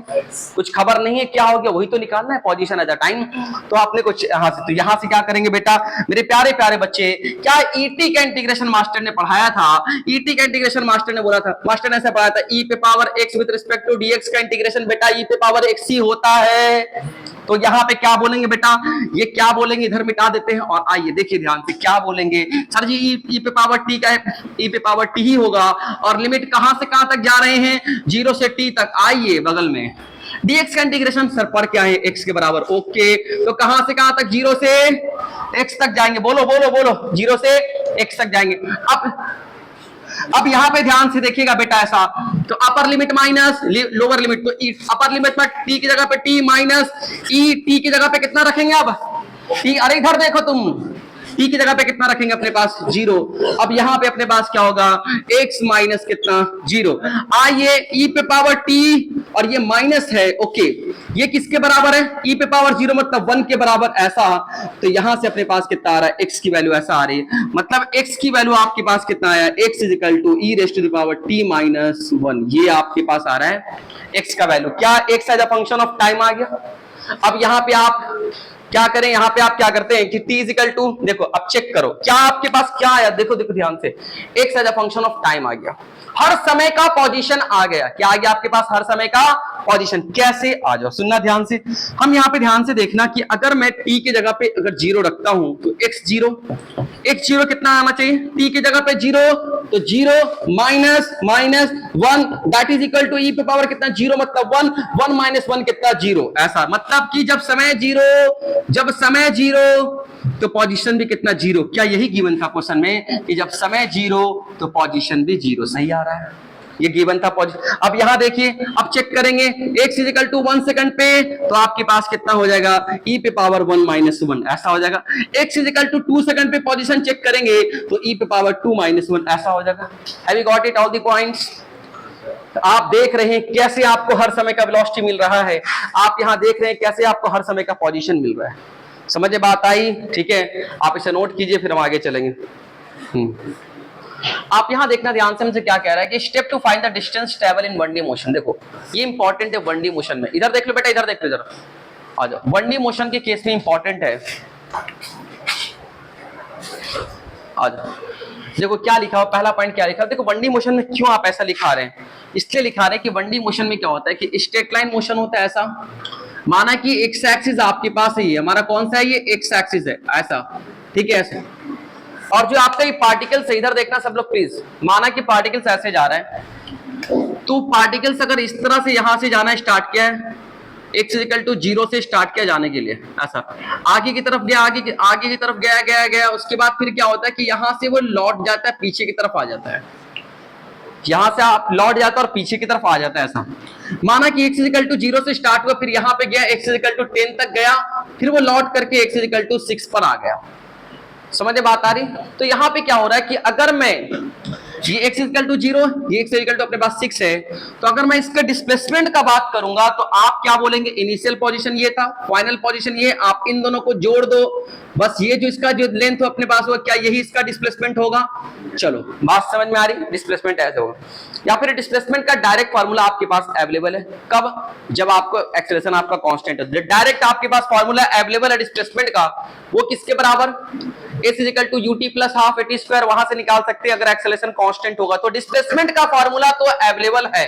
कुछ खबर नहीं है क्या हो गया, वही तो निकालना है पोजीशन एज अ टाइम। तो आपने कुछ यहां से, तो यहां से क्या करेंगे बेटा मेरे प्यारे प्यारे बच्चे, क्या ईटी का इंटीग्रेशन मास्टर ने पढ़ाया था, ईटी का इंटीग्रेशन मास्टर ने बोला था, मास्टर ने ऐसा पढ़ाया था, e पे power x with respect to dx का इंटीग्रेशन बेटा e पे पावर x ही होता है। तो यहाँ पे क्या बोलेंगे बेटा, ये क्या बोलेंगे, इधर मिटा देते हैं और आइए देखिए ध्यान से क्या बोलेंगे, सर जी ई पे पावर टी का है, ई पे पावर टी ही होगा और लिमिट कहां से कहां तक जा रहे हैं, 0 से t तक। आइए बगल में dx का इंटीग्रेशन सर पढ़ के आए x के बराबर। ओके, तो कहां से कहां तक, 0 से x तक जाएंगे, बोलो बोलो बोलो, 0 से x तक जाएंगे। अब यहां पे ध्यान से देखिएगा बेटा, ऐसा तो upper limit minus lower limit, तो अपर लिमिट में t की जगह पे t माइनस e, t की जगह पे कितना रखेंगे अब t, अरे इधर देखो तुम, t की जगह पे कितना रखेंगे अपने पास 0। अब यहां पे अपने पास क्या होगा, x माइनस कितना 0। आइए e पे पावर t और ये माइनस है, ओके ये किसके बराबर है, e पे पावर 0 मतलब 1 के बराबर, ऐसा। तो यहां से अपने पास कितना आ रहा है, x की वैल्यू ऐसा आ रही है, मतलब x की वैल्यू आपके पास कितना आया, x is equal to e raise to the power t minus 1, ये आपके पास आ रहा है x का वैल्यू। क्या x as a function of time आ गया। अब यहां पे आप क्या करें, यहां पे आप क्या करते हैं कि t इज इक्वल टू, देखो अब चेक करो क्या आपके पास क्या आया, देखो देखो ध्यान से, x as a function of time आ गया, हर समय का पोजीशन आ गया। क्या आ गया आपके पास, हर समय का पोजीशन। कैसे, आ जाओ सुनना ध्यान से, हम यहाँ पे ध्यान से देखना कि अगर मैं t की जगह पे अगर 0 रखता हूं तो x 0 कितना आना चाहिए, t की जगह पे 0 तो 0 minus minus 1 that is equal to e पे पावर कितना 0 मतलब 1, 1 माइनस 1 कितना 0, ऐसा मतलब कि जब समय 0 तो पोजीशन भी कितना 0। क्या यही गिवन था क्वेश्चन में कि जब समय 0 तो पोजीशन भी 0, सही आ रहा है, ये गिवन था पोजीशन। अब यहां देखिए, अब चेक करेंगे x is equal to 1 second पे तो आपके पास कितना हो जाएगा, e पे पावर 1 माइनस 1, ऐसा हो जाएगा। x is equal to 2 second पे पोजीशन चेक करेंगे तो e पे पावर 2 माइनस 1, ऐसा हो जाएगा। Have you got it all the points. आप देख रहे हैं कैसे आपको हर समय का वेलोसिटी मिल रहा है, आप यहां देख रहे हैं कैसे आपको हर समय का पोजीशन मिल रहा है। समझ में बात आई, ठीक है, आप इसे नोट कीजिए फिर हम आगे चलेंगे। आप यहां देखना ध्यान से, मुझे क्या कह रहा है कि step to find the distance travel in one D motion. देखो ये इंपॉर्टेंट है वन डी मोशन में। इधर देख लो बेटा, इधर देख लो, इधर आ जाओ। वन डी मोशन के केस में इंपॉर्टेंट है, आ जाओ। देखो क्या लिखा हो, पहला पॉइंट क्या लिखा हो, देखो वन डी मोशन में क्यों आप ऐसा लिखा रहे हैं, इसलिए लिखा रहे हैं कि वन डी मोशन में क्या होता है कि स्ट्रेट लाइन मोशन होता है। ऐसा माना कि एक्स एक्सिस आपके पास है, ये हमारा कौन सा है, ये एक्स एक्सिस है, ऐसा, ठीक है, ऐसे। और जो आपका ये पार्टिकल्स है, इधर देखना सब लोग प्लीज, माना कि पार्टिकल्स ऐसे जा रहा है, तो पार्टिकल्स अगर इस तरह से यहां से जाना स्टार्ट किया है, x इक्वल टू 0 से स्टार्ट किया जाने के लिए, ऐसा आगे की तरफ गया, आगे की तरफ गया गया गया, उसके बाद फिर क्या होता है कि यहां से वो लौट जाता है, पीछे की तरफ आ जाता है, यहां से आप लौट जाता है और पीछे की तरफ आ जाता है। ऐसा माना कि x इक्वल टू 0 से स्टार्ट हुआ, फिर यहां पे गया, x इक्वल टू 10 तक गया, फिर वो लौट करके x इक्वल टू 6 पर आ गया। समझ में बात आ रही? तो यहां पे क्या हो रहा है कि अगर मैं ये x इक्वल टू 0, ये x इक्वल टू अपने पास 6 है, तो अगर मैं इसका डिस्प्लेसमेंट का बात करूंगा तो आप क्या बोलेंगे, इनिशियल पोजीशन ये था, फाइनल पोजीशन ये, आप इन दोनों को जोड़ दो, बस ये जो इसका जो लेंथ हो अपने पास हो, क्या यही इसका डिस्प्लेसमेंट होगा? चलो बात समझ में आ रही, डिस्प्लेसमेंट ऐसे होगा। या फिर डिस्प्लेसमेंट का डायरेक्ट फार्मूला आपके पास अवेलेबल है, कब? जब आपको एक्सेलरेशन आपका कांस्टेंट है, डायरेक्ट आपके पास फार्मूला अवेलेबल है डिस्प्लेसमेंट का, वो किसके बराबर, s equal to ut plus half at square, वहां से निकाल सकते हैं अगर एक्सेलरेशन कांस्टेंट होगा। तो डिस्प्लेसमेंट का फार्मूला तो अवेलेबल है,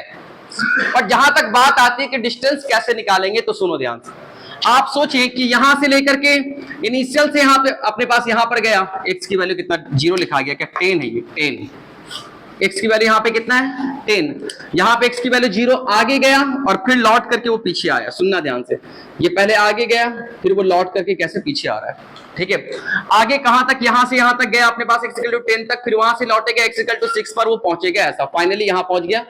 और जहां तक बात आती है कि डिस्टेंस कैसे निकालेंगे, तो सुनो ध्यान से। आप सोचिए कि यहां से लेकर के इनिशियल से यहां पे अपने पास यहां पर गया, x की वैल्यू कितना 0 लिखा गया, क्या 10 है, ये 10, x की वैल्यू यहां पे कितना है 10, यहां पे x की वैल्यू 0, आगे गया और फिर लौट करके वो पीछे आया। सुनना ध्यान से, ये पहले आगे गया, फिर वो लौट करके कैसे पीछे आ रहा है, ठीक है। आगे कहां तक, यहां से यहां तक गया अपने पास x इक्वल टू 10 तक, फिर वहां से लौटेगा x इक्वल टू 6 पर, वो पहुंचेगा ऐसा, फाइनली यहां पहुंच गया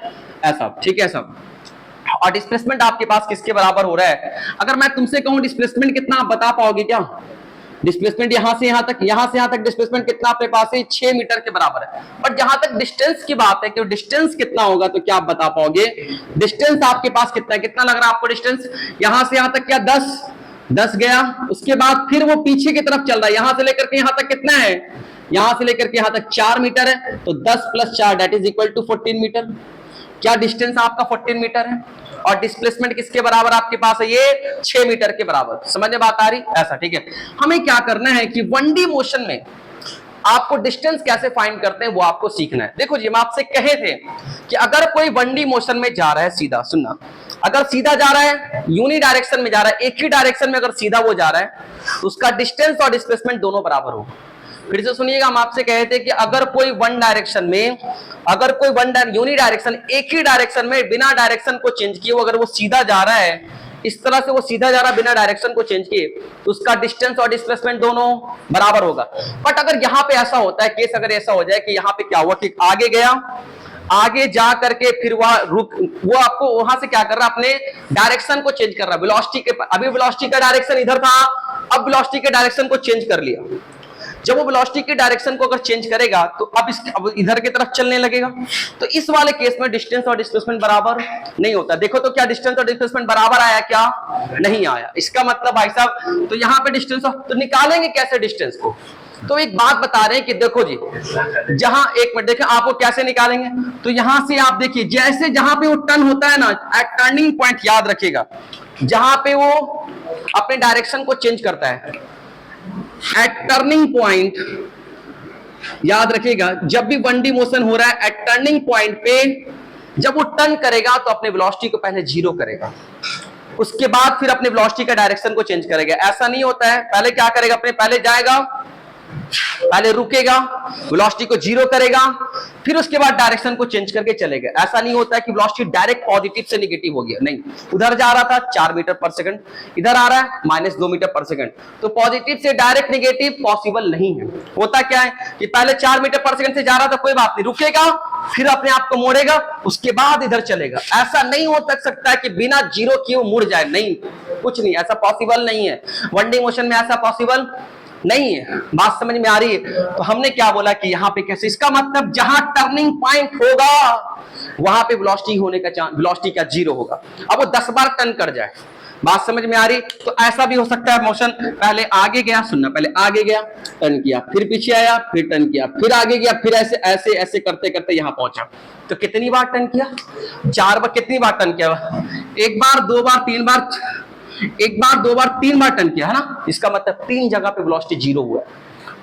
ऐसा, ठीक है सब। और डिस्प्लेसमेंट आपके पास किसके बराबर हो रहा है? अगर मैं तुमसे कहूं डिस्प्लेसमेंट कितना, आप बता पाओगे क्या? डिस्प्लेसमेंट यहां से यहां तक, यहां से यहां तक डिस्प्लेसमेंट कितना आपके पास है? 6 मीटर के बराबर है। और जहां तक डिस्टेंस की बात है कि डिस्टेंस कितना होगा, तो क्या आप बता पाओगे? डिस्टेंस आपके पास कितना है, कितना लग रहा है आपको डिस्टेंस? यहां से यहां तक क्या 10 गया, उसके बाद फिर वो पीछे की तरफ चल रहा है, यहां से लेकर के यहां तक कितना है, यहां से लेकर के यहां तक 4 मीटर है, तो 10 plus 4 that is equal to 14 metre. क्या डिस्टेंस आपका 14 मीटर है? और डिस्प्लेसमेंट किसके बराबर आपके पास है? ये 6 मीटर के बराबर। समझ में बात आ रही? ऐसा, ठीक है। हमें क्या करना है कि 1D मोशन में आपको डिस्टेंस कैसे फाइंड करते हैं वो आपको सीखना है। देखो जी, हम आपसे कहे थे कि अगर कोई 1D मोशन में जा रहा है सीधा, सुनना, अगर सीधा जा रहा है, यूनि डायरेक्शन में जा रहा है, एक ही डायरेक्शन में अगर सीधा वो जा रहा है, तो उसका डिस्टेंस और डिस्प्लेसमेंट दोनों बराबर होगा। फिर से सुनिएगा, हम आपसे कहे थे कि अगर कोई वन डायरेक्शन में, अगर कोई यूनि डायरेक्शन, एक ही डायरेक्शन में बिना डायरेक्शन को चेंज किए, अगर वो सीधा जा रहा है, इस तरह से वो सीधा जा रहा है बिना डायरेक्शन को चेंज किए, तो उसका डिस्टेंस और डिस्प्लेसमेंट दोनों बराबर होगा। बट अगर यहां पे ऐसा होता है, केस अगर ऐसा हो जाए कि यहां पे क्या हुआ कि आगे गया, आगे जा करके फिर वहां रुक, वो आपको वहां से क्या कर रहा है, अपने डायरेक्शन को चेंज कर रहा है, वेलोसिटी के, अभी वेलोसिटी का डायरेक्शन इधर था, अब वेलोसिटी के डायरेक्शन को चेंज कर लिया। जब वो वेलोसिटी के डायरेक्शन को अगर चेंज करेगा, तो अब इधर की तरफ चलने लगेगा। तो इस वाले केस में डिस्टेंस और डिस्प्लेसमेंट बराबर नहीं होता। देखो तो क्या डिस्टेंस और डिस्प्लेसमेंट बराबर आया? क्या नहीं आया। इसका मतलब भाई साहब, तो यहां पे डिस्टेंस, तो निकालेंगे कैसे डिस्टेंस को? तो एक बात बता रहे हैं कि देखो जी, जहां, एक मिनट देखें, आपको कैसे निकालेंगे, तो यहां से आप देखिए, जैसे जहां पे वो टर्न होता है ना, एट टर्निंग पॉइंट, याद रखिएगा, जहां पे वो अपने डायरेक्शन को चेंज करता है, एट टर्निंग पॉइंट, याद रखिएगा, जब भी 1D मोशन हो रहा है, एट टर्निंग पॉइंट पे जब वो टर्न करेगा, तो अपने वेलोसिटी को पहले 0 करेगा, उसके बाद फिर अपने वेलोसिटी का डायरेक्शन को चेंज करेगा। ऐसा नहीं होता है, पहले क्या करेगा, अपने पहले जाएगा, पहले रुकेगा, वेलोसिटी को 0 करेगा, फिर उसके बाद डायरेक्शन को चेंज करके चलेगा। ऐसा नहीं होता है कि वेलोसिटी डायरेक्ट पॉजिटिव से नेगेटिव हो गया, नहीं, उधर जा रहा था 4 मीटर पर सेकंड, इधर आ रहा है -2 मीटर पर सेकंड, तो पॉजिटिव से डायरेक्ट नेगेटिव पॉसिबल नहीं है। होता क्या है कि पहले 4 मीटर पर सेकंड से जा रहा था, कोई बात नहीं, रुकेगा, फिर अपने आप को मोड़ेगा, उसके बाद इधर चलेगा। ऐसा नहीं हो सकता है कि बिना 0 किए वो मुड़ जाए, नहीं, कुछ नहीं, ऐसा पॉसिबल नहीं है। 1D मोशन में ऐसा पॉसिबल नहीं है। बात समझ में आ रही है? तो हमने क्या बोला कि यहां पे कैसे, इसका मतलब जहां टर्निंग पॉइंट होगा वहां पे वेलोसिटी होने का चांस, वेलोसिटी का 0 होगा। अब वो 10 बार टर्न कर जाए, बात समझ में आ रही? तो ऐसा भी हो सकता है मोशन, पहले आगे गया, सुनना, पहले आगे गया, टर्न किया, फिर पीछे आया, फिर टर्न किया, फिर आगे गया, फिर ऐसे ऐसे ऐसे करते करते यहां पहुंचा। तो कितनी बार टर्न किया? 4 बार। कितनी बार टर्न किया? एक बार, 2 बार, 3 बार, एक बार, 2 बार, 3 बार टर्न किया है ना। इसका मतलब 3 जगह पे वेलोसिटी जीरो हुआ।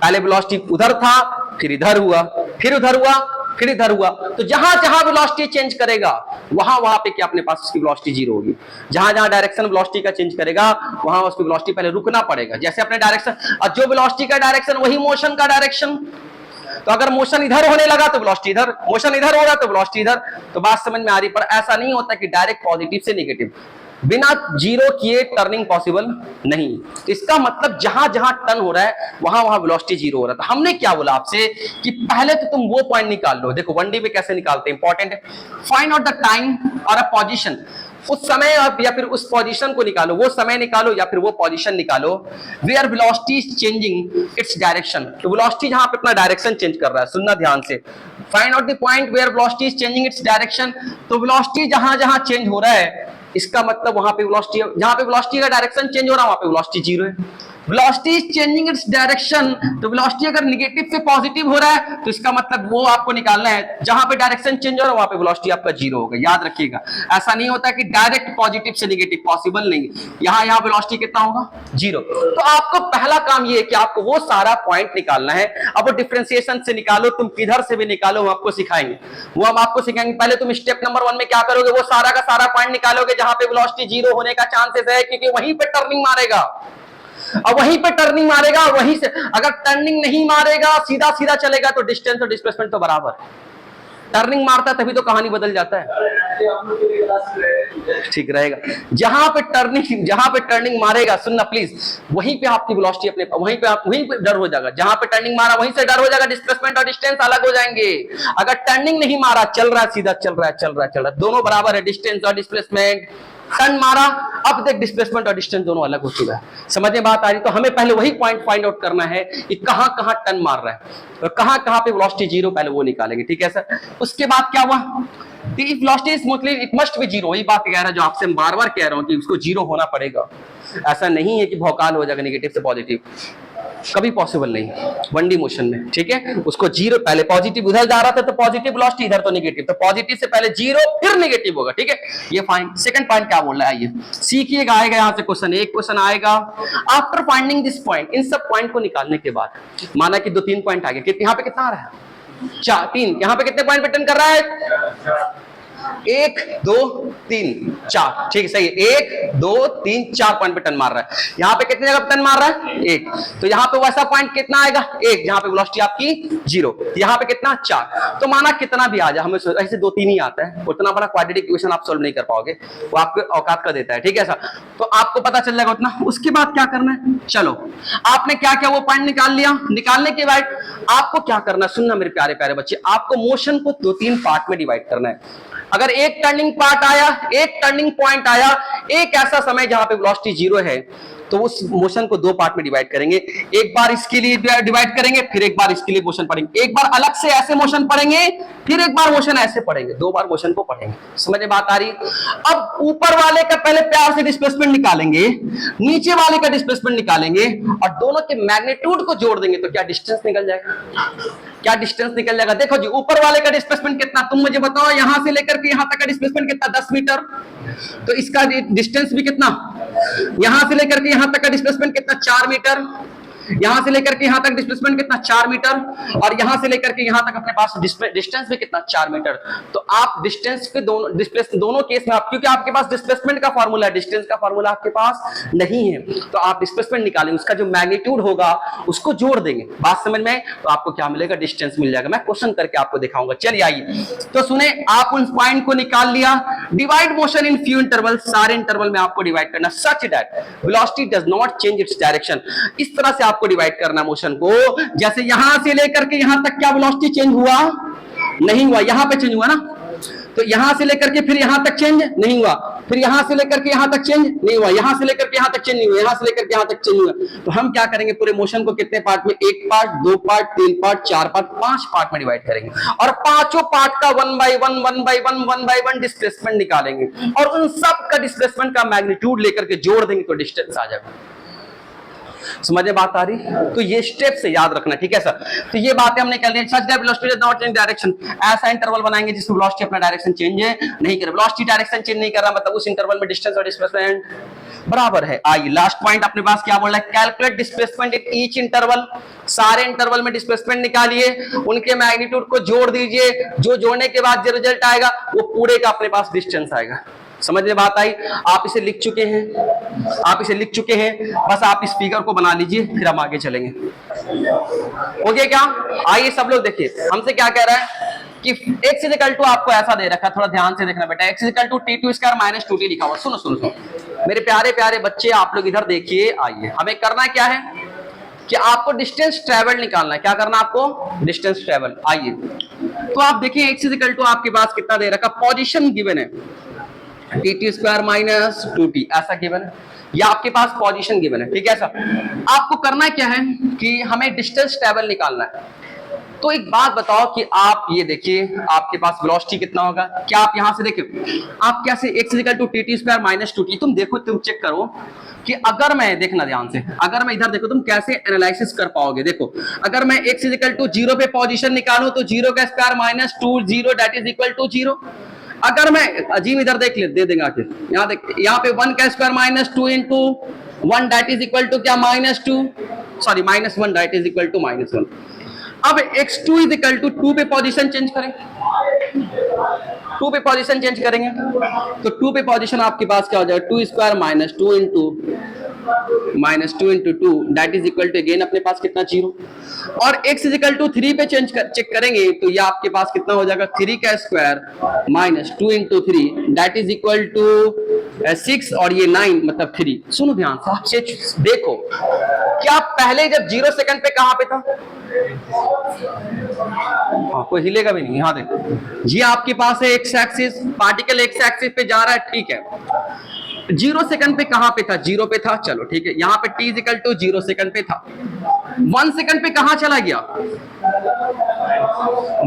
पहले वेलोसिटी उधर था, फिर इधर हुआ, फिर उधर हुआ, फिर इधर हुआ। तो जहां जहां वेलोसिटी चेंज करेगा वहां वहां पे क्या अपने पास उसकी वेलोसिटी जीरो होगी। जहां जहां डायरेक्शन वेलोसिटी का चेंज करेगा वहां उसकी वेलोसिटी पहले रुकना पड़ेगा। जैसे अपने डायरेक्शन, और जो वेलोसिटी का डायरेक्शन वही मोशन का डायरेक्शन। तो अगर मोशन इधर होने लगा तो वेलोसिटी इधर, मोशन इधर हो रहा तो वेलोसिटी इधर। तो बात समझ में आ रही? पर ऐसा नहीं होता कि डायरेक्ट पॉजिटिव से नेगेटिव, बिना जीरो किए टर्निंग पॉसिबल नहीं। तो इसका मतलब जहां जहां टर्न हो रहा है वहां वहां वेलोसिटी जीरो हो रहा था। हमने क्या बोला आपसे कि पहले तो तुम वो पॉइंट निकाल लो। देखो 1D पे कैसे निकालते हैं, इंपॉर्टेंट है। फाइंड आउट द टाइम और अ पोजीशन, उस समय या फिर उस पोजीशन को निकालो, वो समय निकालो या फिर वो पोजीशन निकालो where velocity is changing its direction. तो वेलोसिटी जहां पे अपना डायरेक्शन चेंज कर रहा है, सुनना ध्यान से, find out the point where velocity is changing its direction. तो वेलोसिटी जहां जहां चेंज हो रहा है इसका मतलब वहां पे वेलोसिटी, जहां पे वेलोसिटी का डायरेक्शन चेंज हो रहा है वहां पे वेलोसिटी जीरो है। Velocity is changing its direction, तो वेलोसिटी अगर नेगेटिव से पॉजिटिव हो रहा है तो इसका मतलब वो आपको निकालना है जहां पे डायरेक्शन चेंज हो रहा है वहां पे वेलोसिटी आपका जीरो होगा। याद रखिएगा, ऐसा नहीं होता कि डायरेक्ट पॉजिटिव से नेगेटिव, पॉसिबल नहीं। यहां वेलोसिटी कितना होगा? जीरो। तो आपको पहला काम ये है कि आपको वो सारा पॉइंट निकालना है। अब वो डिफरेंशिएशन से निकालो, तुम किधर से भी निकालो, हम आपको सिखाएंगे, वो हम आपको सिखाएंगे। पहले तुम स्टेप नंबर 1 में क्या करोगे, वो सारा का सारा पॉइंट निकालोगे जहां पे वेलोसिटी जीरो होने का चांसेस है, क्योंकि वहीं पे टर्निंग मारेगा और वहीं पे टर्निंग मारेगा। वहीं से अगर टर्निंग नहीं मारेगा, सीधा सीधा चलेगा तो डिस्टेंस और डिस्प्लेसमेंट तो बराबर है। टर्निंग मारता है तभी तो कहानी बदल जाता है। ठीक रहेगा। जहां पे टर्निंग मारेगा, सुनना प्लीज, वहीं पे आपकी वेलोसिटी अपने, वहीं पे डर हो जाएगा। जहां पे टर्निंग मारा वहीं से डर हो जाएगा, डिस्प्लेसमेंट और डिस्टेंस अलग हो जाएंगे। अगर टर्निंग नहीं मारा, चल रहा है सीधा, चल रहा है, दोनों बराबर है, डिस्टेंस और डिस्प्लेसमेंट। टर्न मारा, अब देख डिस्प्लेसमेंट और डिस्टेंस दोनों अलग हो चुका है। समझ में बात आ रही? तो हमें पहले वही पॉइंट फाइंड आउट करना है कि कहां कहां टर्न मार रहा है और कहां कहां पे वेलोसिटी जीरो, पहले वो निकालेंगे। ठीक है सर? उसके बाद क्या हुआ, velocity smoothly it must be zero. वही बात कह रहा है जो आपसे बार बार कह रहा हूं कि उसको जीरो होना पड़ेगा। ऐसा नहीं है कि भौकाल हो जाएगा नेगेटिव से पॉजिटिव, कभी पॉसिबल नहीं 1D मोशन में। ठीक है? उसको जीरो, पहले पॉजिटिव उधर जा रहा था तो पॉजिटिव वेलोसिटी, इधर तो नेगेटिव, तो पॉजिटिव से पहले जीरो फिर नेगेटिव होगा। ठीक है? ये फाइन। सेकंड पॉइंट क्या बोल रहा है, आइए सीखिएगा। आएगा यहां से क्वेश्चन, एक क्वेश्चन आएगा आफ्टर फाइंडिंग दिस पॉइंट। इन सब पॉइंट को निकालने के बाद, माना कि 2-3 पॉइंट आ गए, यहाँ पे कितना आ रहा है? 4, 3। यहाँ पे कितने पॉइंट पे टर्न कर रहा है? 1 2 3 4। ठीक है, सही है। 1 2 3 4 पॉइंट पे टर्न मार रहा है। यहाँ पे कितने जगह पे टर्न मार रहा है? 1। तो यहाँ पे वैसा पॉइंट कितना आएगा? 1, जहां पे वेलोसिटी आपकी जीरो। यहाँ पे कितना? 4। तो माना कितना भी आ जाए, हमें ऐसे 2-3 ही आता है, उतना बड़ा क्वाड्रेटिक इक्वेशन आप सॉल्व नहीं कर पाओगे, वो आपके औकात का देता है। ठीक है सर? तो आपको पता चल जाएगा उतना। उसके बाद क्या करना है, चलो आपने क्या क्या वो पॉइंट निकाल लिया। निकालने के बाद आपको क्या करना है, सुनना मेरे प्यारे प्यारे बच्चे, आपको मोशन को 2-3 पार्ट में डिवाइड करना है। अगर एक टर्निंग पार्ट आया, एक टर्निंग पॉइंट आया, एक ऐसा समय जहां पे वेलोसिटी जीरो है, तो उस मोशन को 2 पार्ट में डिवाइड करेंगे। एक बार इसके लिए डिवाइड करेंगे, फिर एक बार इसके लिए मोशन पढ़ेंगे। एक बार अलग से ऐसे मोशन पढ़ेंगे, फिर एक बार मोशन ऐसे पढ़ेंगे, 2 बार मोशन को पढ़ेंगे। समझ में बात आ रही? अब ऊपर वाले का पहले प्यार से डिस्प्लेसमेंट निकालेंगे, नीचे वाले का डिस्प्लेसमेंट निकालेंगे और दोनों के मैग्नीट्यूड को जोड़ देंगे, तो क्या डिस्टेंस निकल जाएगा? क्या डिस्टेंस निकल जाएगा? देखो जी, ऊपर वाले का डिस्प्लेसमेंट कितना, तुम मुझे बताओ। यहां से लेकर के यहां तक का डिस्प्लेसमेंट कितना? 10 मीटर। तो इसका डिस्टेंस भी कितना? यहां से लेकर के यहां तक का डिस्प्लेसमेंट कितना? 4 मीटर। यहां से लेकर के यहां तक डिस्प्लेसमेंट कितना? 4 मीटर। और यहां से लेकर के यहां तक अपने पास डिस्टेंस भी कितना? 4 मीटर। तो आप डिस्टेंस के दोनों केस में आप, क्योंकि आपके पास डिस्प्लेसमेंट का फार्मूला है, डिस्टेंस का फार्मूला आपके पास नहीं है, तो आप डिस्प्लेसमेंट निकालेंगे, उसका जो मैग्नीट्यूड होगा उसको जोड़ देंगे। बात समझ में? तो आपको क्या मिलेगा? डिस्टेंस मिल जाएगा। मैं क्वेश्चन करके आपको दिखाऊंगा। चलिए आइए, तो सुने, आप उन पॉइंट को निकाल लिया। Divide motion in few interval, सारे इंटरवल में आपको डिवाइड करना सच that velocity does not change its direction. इस तरह से आपको डिवाइड करना मोशन को, जैसे यहां से लेकर के यहां तक क्या वेलोसिटी चेंज हुआ? नहीं हुआ। यहां पे चेंज हुआ ना, तो यहां से लेकर के फिर यहां तक चेंज नहीं हुआ, फिर यहां से लेकर के यहां तक चेंज नहीं हुआ, यहां से लेकर के यहां तक चेंज नहीं हुआ, यहां से लेकर के यहां तक चेंज हुआ। तो हम क्या करेंगे, पूरे मोशन को कितने पार्ट में, एक पार्ट, दो पार्ट, तीन पार्ट, चार पार्ट, पांच पार्ट में डिवाइड करेंगे और पांचों पार्ट का वन बाय वन डिस्प्लेसमेंट निकालेंगे और उन सब का डिस्प्लेसमेंट का मैग्नीट्यूड लेकर के जोड़ देंगे तो डिस्टेंस आ जाएगा। समझ में बात आ रही? तो ये स्टेप से याद रखना, ठीक है सर। तो ये बातें हमने कर ली। Such that velocity does not change direction, ऐसा इंटरवल बनाएंगे जिसमें वेलोसिटी अपना डायरेक्शन चेंज नहीं करे। वेलोसिटी डायरेक्शन चेंज नहीं कर रहा मतलब उस इंटरवल में डिस्टेंस और डिस्प्लेसमेंट बराबर है। आइए लास्ट पॉइंट अपने पास क्या बोल रहा है, calculate displacement in each interval. सारे इंटरवल में डिस्प्लेसमेंट निकालिए, उनके मैग्नीट्यूड को जोड़ दीजिए, जो जोड़ने के बाद जो रिजल्ट आएगा वो पूरे का अपने पास डिस्टेंस आएगा। समझ में बात आई? आप इसे लिख चुके हैं, आप इसे लिख चुके हैं, बस आप इस फिगर को बना लीजिए, फिर हम आगे चलेंगे। ओके क्या? आइए सब लोग देखिए, हमसे क्या कह रहा है कि x इज इक्वल टू, आपको ऐसा दे रखा है, थोड़ा ध्यान से देखना बेटा, x is equal to t2 square minus 2t लिखा हुआ। सुनो सुनो सुनो मेरे प्यारे प्यारे बच्चे, आप लोग इधर देखिए। आइए हमें करना क्या है कि आपको डिस्टेंस ट्रेवल निकालना है। क्या करना है आपको? Distance travel. आइए तो आप देखिए x इज इक्वल टू आपके पास कितना दे रखा, पोजीशन गिवन है टी स्क्वायर माइनस 2t, ऐसा गिवन है, या आपके पास पोजीशन गिवन है, ठीक है सर। आपको करना क्या है कि हमें डिस्टेंस ट्रेवल निकालना है। तो एक बात बताओ कि आप ये देखिए, आपके पास वेलोसिटी कितना होगा, क्या आप यहां से देखिए, आप कैसे x equal to t square minus 2t, तुम देखो, तुम चेक करो कि अगर मैं, देखना ध्यान से, अगर मैं इधर देखो तुम कैसे एनालिसिस कर पाओगे। देखो अगर मैं x इक्वल टू 0 पे पोजीशन निकालूं तो 0 का square minus 2 0 that is equal to 0। अगर मैं अजीब इधर देख ले, दे देंगे आके, यहाँ देख, यहाँ पे 1 का square minus 2 into 1 that is equal to क्या, minus 2, sorry minus 1 that is equal to minus 1। अब x2 इज इक्वल टू 2 पे पोजीशन चेंज करेंगे, 2 पे पोजीशन चेंज करेंगे तो 2 पे पोजीशन आपके पास क्या हो जाएगा, 2 square minus 2 into minus 2 into 2 that is equal to again अपने पास कितना, 0। और x इज इक्वल टू 3 पे चेक करेंगे तो ये आपके पास कितना हो जाएगा, 3 का square minus 2 into 3 that is equal to 6 और ये 9 मतलब 3। सुनो ध्यान से देखो, क्या पहले जब 0 सेकंड पे कहां पे था, कोई हिलेगा भी नहीं। यहां देखो, ये आपके पास है x axis, particle x axis पे जा रहा है, ठीक है। 0 सेकंड पे कहां पे था, 0 पे था, चलो ठीक है। यहाँ पे t is equal to 0 second पे था, 1 सेकंड पे कहां चला गया,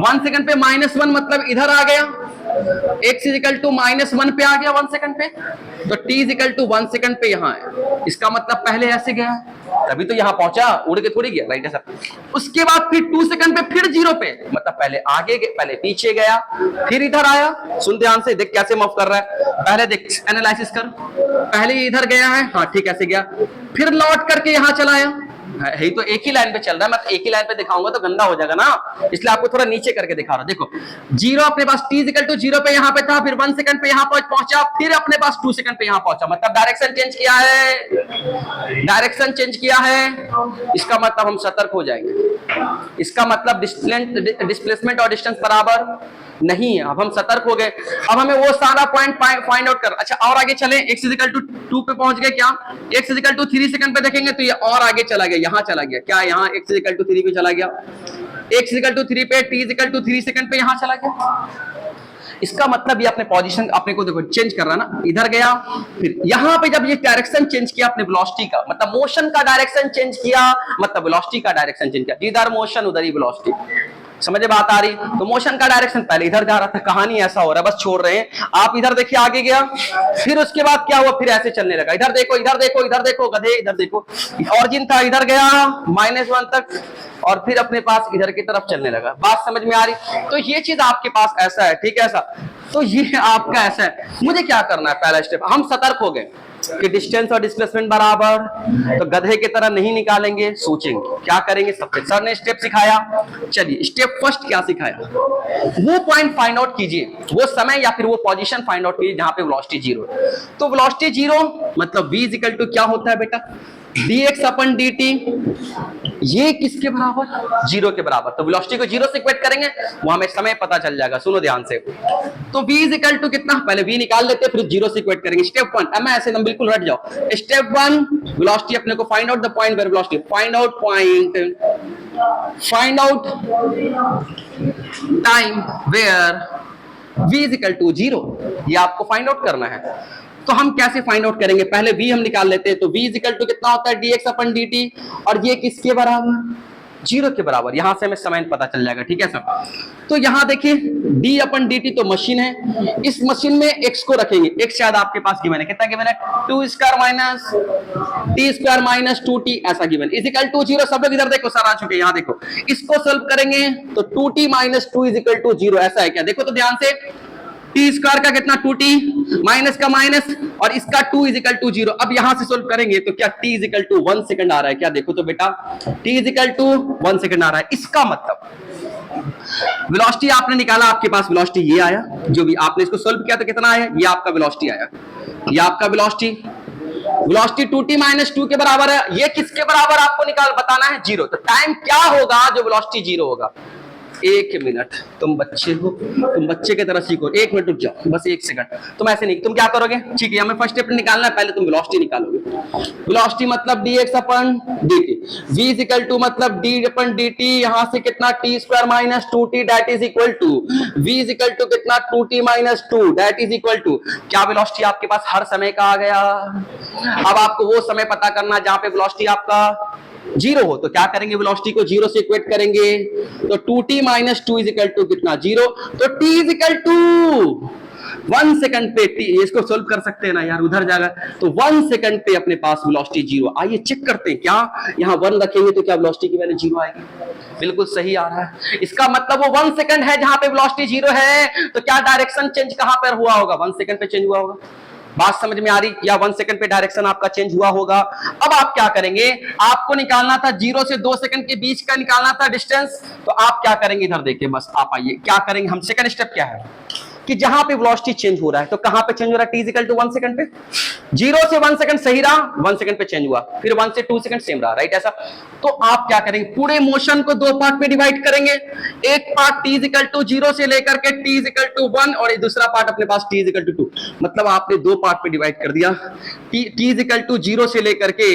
1 सेकंड पे -1 मतलब इधर आ गया, x इज इक्वल टू -1 पे आ गया 1 सेकंड पे, तो t is equal to 1 second पे यहाँ है। इसका मतलब पहले ऐसे गया, तभी तो यहाँ पहुंचा, उड़ के थोड़ी गया, राइट है सर। उसके बाद फिर 2 सेकंड पे फिर 0 पे, मतलब पहले आगे गया, पहले पीछे गया, फिर इधर आया। सुन ध्यान से, देख कैसे मूव कर रहा है, पहले देख एनालिसिस कर, पहले इधर गया है, हाँ ठीक, ऐसे गया, फिर लौट करके यहाँ चला आया है, तो एक ही लाइन पे चल रहा है। मैं एक ही लाइन पे दिखाऊंगा तो गंदा हो जाएगा ना, इसलिए आपको थोड़ा नीचे करके दिखा रहा हूं। देखो 0 अपने पास t इक्वल टू 0 पे यहाँ पे था, फिर 1 सेकंड पे यहाँ पहुंचा, फिर अपने पास 2 सेकंड पे यहाँ पहुंचा, मतलब डायरेक्शन चेंज किया है, डायरेक्शन चेंज किया है। इसका मतलब हम सतर्क हो जाएंगे, इसका मतलब डिस्प्लेसमेंट और डिस्टेंस बराबर नहीं है। अब हम सतर्क हो गए, अब हमें वो सारा पॉइंट फाइंड आउट कर। अच्छा और आगे चले, x इक्वल टू 2 पे पहुंच गए, क्या x इक्वल टू 3 सेकंड पे देखेंगे तो ये और आगे चला गया, यहाँ चला गया, क्या यहाँ x इक्वल टू 3 पे चला गया, x इक्वल टू 3 पे, t इक्वल टू 3 सेकंड पे यहाँ चला गया। इसका मतलब ये अपने पोजीशन अपने को देखो चेंज कर रहा ना, इधर गया, फिर यहाँ पे जब ये डायरेक्शन चेंज किया अपने वेलोसिटी का, मतलब मोशन का डायरेक्शन चेंज किया, मतलब वेलोसिटी का डायरेक्शन चेंज किया, जिधर मोशन उधर ही वेलोसिटी। समझे बात आ रही? तो मोशन का डायरेक्शन पहले इधर जा रहा था, कहानी ऐसा हो रहा है, बस छोड़ रहे हैं। आप इधर देखिए, आगे गया, फिर उसके बाद क्या हुआ, फिर ऐसे चलने लगा, इधर देखो इधर देखो इधर देखो, गधे इधर देखो, ऑरिजिन था, इधर गया -1 तक और फिर अपने पास इधर की तरफ चलने लगा। बात समझ में आ रही? तो ये चीज आपके पास ऐसा है, ठीक है, ऐसा। तो ये आपका ऐसा है। मुझे क्या करना है, पहला स्टेप, हम सतर्क हो गए कि डिस्टेंस और डिस्प्लेसमेंट बराबर, तो गधे की तरह नहीं निकालेंगे, सोचेंगे क्या करेंगे। सबसे सर ने स्टेप सिखाया, चलिए स्टेप फर्स्ट क्या सिखाया, वो पॉइंट फाइंड आउट कीजिए, वो समय या फिर वो पोजीशन फाइंड आउट कीजिए जहां पे वेलोसिटी 0 है। तो वेलोसिटी 0 मतलब v इक्वल टू क्या होता है बेटा, dx अपन dt, ये किसके बराबर, 0 के बराबर। तो वेलोसिटी को 0 से इक्वेट करेंगे, वो हमें समय पता चल जाएगा। सुनो ध्यान से, तो v इक्वल टू कितना, पहले v निकाल लेते हैं, फिर 0 से इक्वेट करेंगे। स्टेप 1, अब मैं ऐसे एकदम बिल्कुल हट जाओ। स्टेप 1 वेलोसिटी अपने को find out the point where velocity, find out point, find out time where v is equal to 0, ये आपको फाइंड आउट करना है। तो हम कैसे फाइंड आउट करेंगे, पहले v हम निकाल लेते हैं। तो v इज इक्वल टू कितना होता है dx अपन dt, और ये किसके बराबर, 0 के बराबर। यहां से हमें समय पता चल जाएगा, ठीक है सर। तो यहां देखिए d अपन dt तो मशीन है, इस मशीन में x को रखेंगे। x शायद आपके पास गिवन है, कितना गिवन है, 2 square minus t square minus 2t ऐसा गिवन, इज इक्वल टू 0। सब लोग इधर देखो, सर आ चुके हैं, यहां देखो। इसको सॉल्व करेंगे तो 2t minus 2 is equal to 0 ऐसा है क्या, देखो तो ध्यान से। टी स्क्वायर का कितना 2t, माइनस का माइनस, और इसका 2 इज इक्वल टू 0। अब यहां से सोल्व करेंगे तो क्या t is equal to 1 second आ रहा है क्या, देखो तो बेटा t is equal to 1 second आ रहा है। इसका मतलब वेलोसिटी आपने निकाला, आपके पास वेलोसिटी ये आया, जो भी आपने इसको सोल्व किया तो कितना आया, ये आपका वेलोसिटी आया, ये आपका वेलोसिटी 2t माइनस 2 के बराबर है। ये किसके बराबर आपको निकाल बताना है, 0। तो टाइम क्या होगा जो वेलोसिटी 0 होगा, 1 मिनट। तुम बच्चे हो, तुम बच्चे की तरह सीखो, 1 मिनट रुक जाओ, बस 1 सेकंड। तुम ऐसे नहीं, तुम क्या करोगे, ठीक है, हमें फर्स्ट स्टेप निकालना है, पहले तुम वेलोसिटी निकालोगे। वेलोसिटी मतलब dx upon dt, v is equal to मतलब d अपन dt, यहां से कितना t square minus 2t that is equal to v is equal to कितना 2t minus 2 that is equal to, क्या वेलोसिटी आपके पास हर समय का आ गया। अब आपको वो समय पता करना जहां पे वेलोसिटी आपका 0 हो, तो क्या करेंगे, वेलोसिटी को 0 से इक्वेट करेंगे। तो 2t minus 2 is equal to कितना 0, तो t is equal to 1 second पे t, इसको सोल्व कर सकते हैं ना यार, उधर जाएगा। तो 1 सेकंड पे अपने पास वेलोसिटी 0। आइए चेक करते हैं, क्या यहाँ 1 रखेंगे तो क्या वेलोसिटी की वैल्यू 0 आएगी, बिल्कुल सही आ रहा है। इसका मतलब वो 1 सेकंड है जहां पे वेलोसिटी 0 है, तो क्या डायरेक्शन चेंज कहां पर हुआ होगा, 1 सेकंड पे चेंज हुआ होगा। बात समझ में आ रही, या 1 सेकंड पे डायरेक्शन आपका चेंज हुआ होगा। अब आप क्या करेंगे, आपको निकालना था 0 से 2 सेकंड के बीच का निकालना था डिस्टेंस। तो आप क्या करेंगे, इधर देखिए, बस आप आइए, क्या करेंगे हम, सेकंड स्टेप क्या है कि जहां पे वेलोसिटी चेंज हो रहा है, तो कहां पे चेंज हो रहा है, t is equal to 1 second पे। 0 से 1 सेकंड सही रहा, 1 सेकंड पे चेंज हुआ, फिर 1 से 2 सेकंड सेम रहा, राइट ऐसा। तो आप क्या करेंगे, पूरे मोशन को 2 पार्ट में डिवाइड करेंगे। एक part t is equal to 0 से लेकर के t इज इक्वल टू 1, और दूसरा पार्ट अपने पास t इज इक्वल टू 2। मतलब आपने 2 पार्ट में डिवाइड कर दिया। t इज इक्वल टू 0 से लेकर के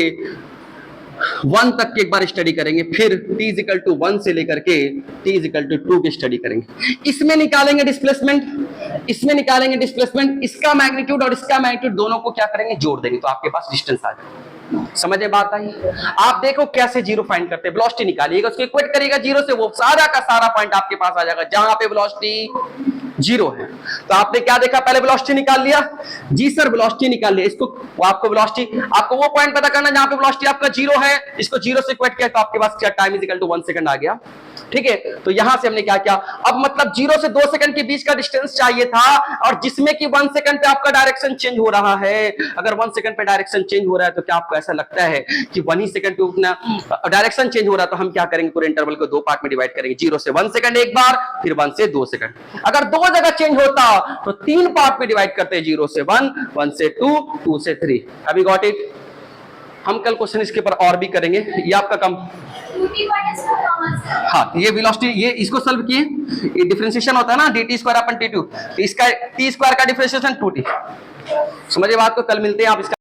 1 तक की एक बार स्टडी करेंगे, फिर t इज इक्वल टू 1 से लेकर के t इज इक्वल टू 2 की स्टडी करेंगे। इसमें निकालेंगे डिस्प्लेसमेंट, इसमें निकालेंगे डिस्प्लेसमेंट, इसका मैग्नीट्यूड और इसका मैग्नीट्यूड दोनों को क्या करेंगे, जोड़ देंगे, तो आपके पास डिस्टेंस आ जाएगा। समझ में बात आई। आप देखो कैसे 0 फाइंड करते हैं, वेलोसिटी निकालिएगा, उसको इक्वेट करिएगा 0 से, वो सारा का सारा पॉइंट आपके पास आ जाएगा जहां पे वेलोसिटी 0 है। तो आपने क्या देखा, पहले वेलोसिटी निकाल लिया, जी सर वेलोसिटी निकाल लिया, इसको आपको वेलोसिटी, आपको वो पॉइंट पता करना जहां पे वेलोसिटी आपका 0 है, इसको 0 से इक्वेट किया तो आपके पास क्या, time is equal to 1 second आ गया, ठीक है। तो यहां से हमने क्या किया, अब मतलब 0 से 2 सेकंड के बीच का डिस्टेंस चाहिए था, और जिसमें कि 1 सेकंड पे आपका डायरेक्शन चेंज हो रहा है। अगर 1 सेकंड पे डायरेक्शन चेंज हो रहा है तो क्या आपको ऐसा लगता है कि 1 ही सेकंड पे उतना डायरेक्शन चेंज हो रहा है, तो हम क्या करेंगे, पूरे इंटरवल को 2 पार्ट में डिवाइड करेंगे, 0 से 1 सेकंड एक बार, फिर 1 से 2 सेकंड। अगर 2 जगह चेंज होता तो 3 पार्ट में डिवाइड करते हैं, 0 से 1, 1 से 2, 2 से 3। अभी गॉट इट। हम कल क्वेश्चन इसके ऊपर और भी करेंगे, ये आपका कम, हाँ ये वेलोसिटी, ये इसको सॉल्व किए, ये डिफरेंशिएशन होता है ना dt स्क्वायर अपन t2, इसका t स्क्वायर का डिफरेंशिएशन 2t। समझिए बात को, कल मिलते हैं, आप इसका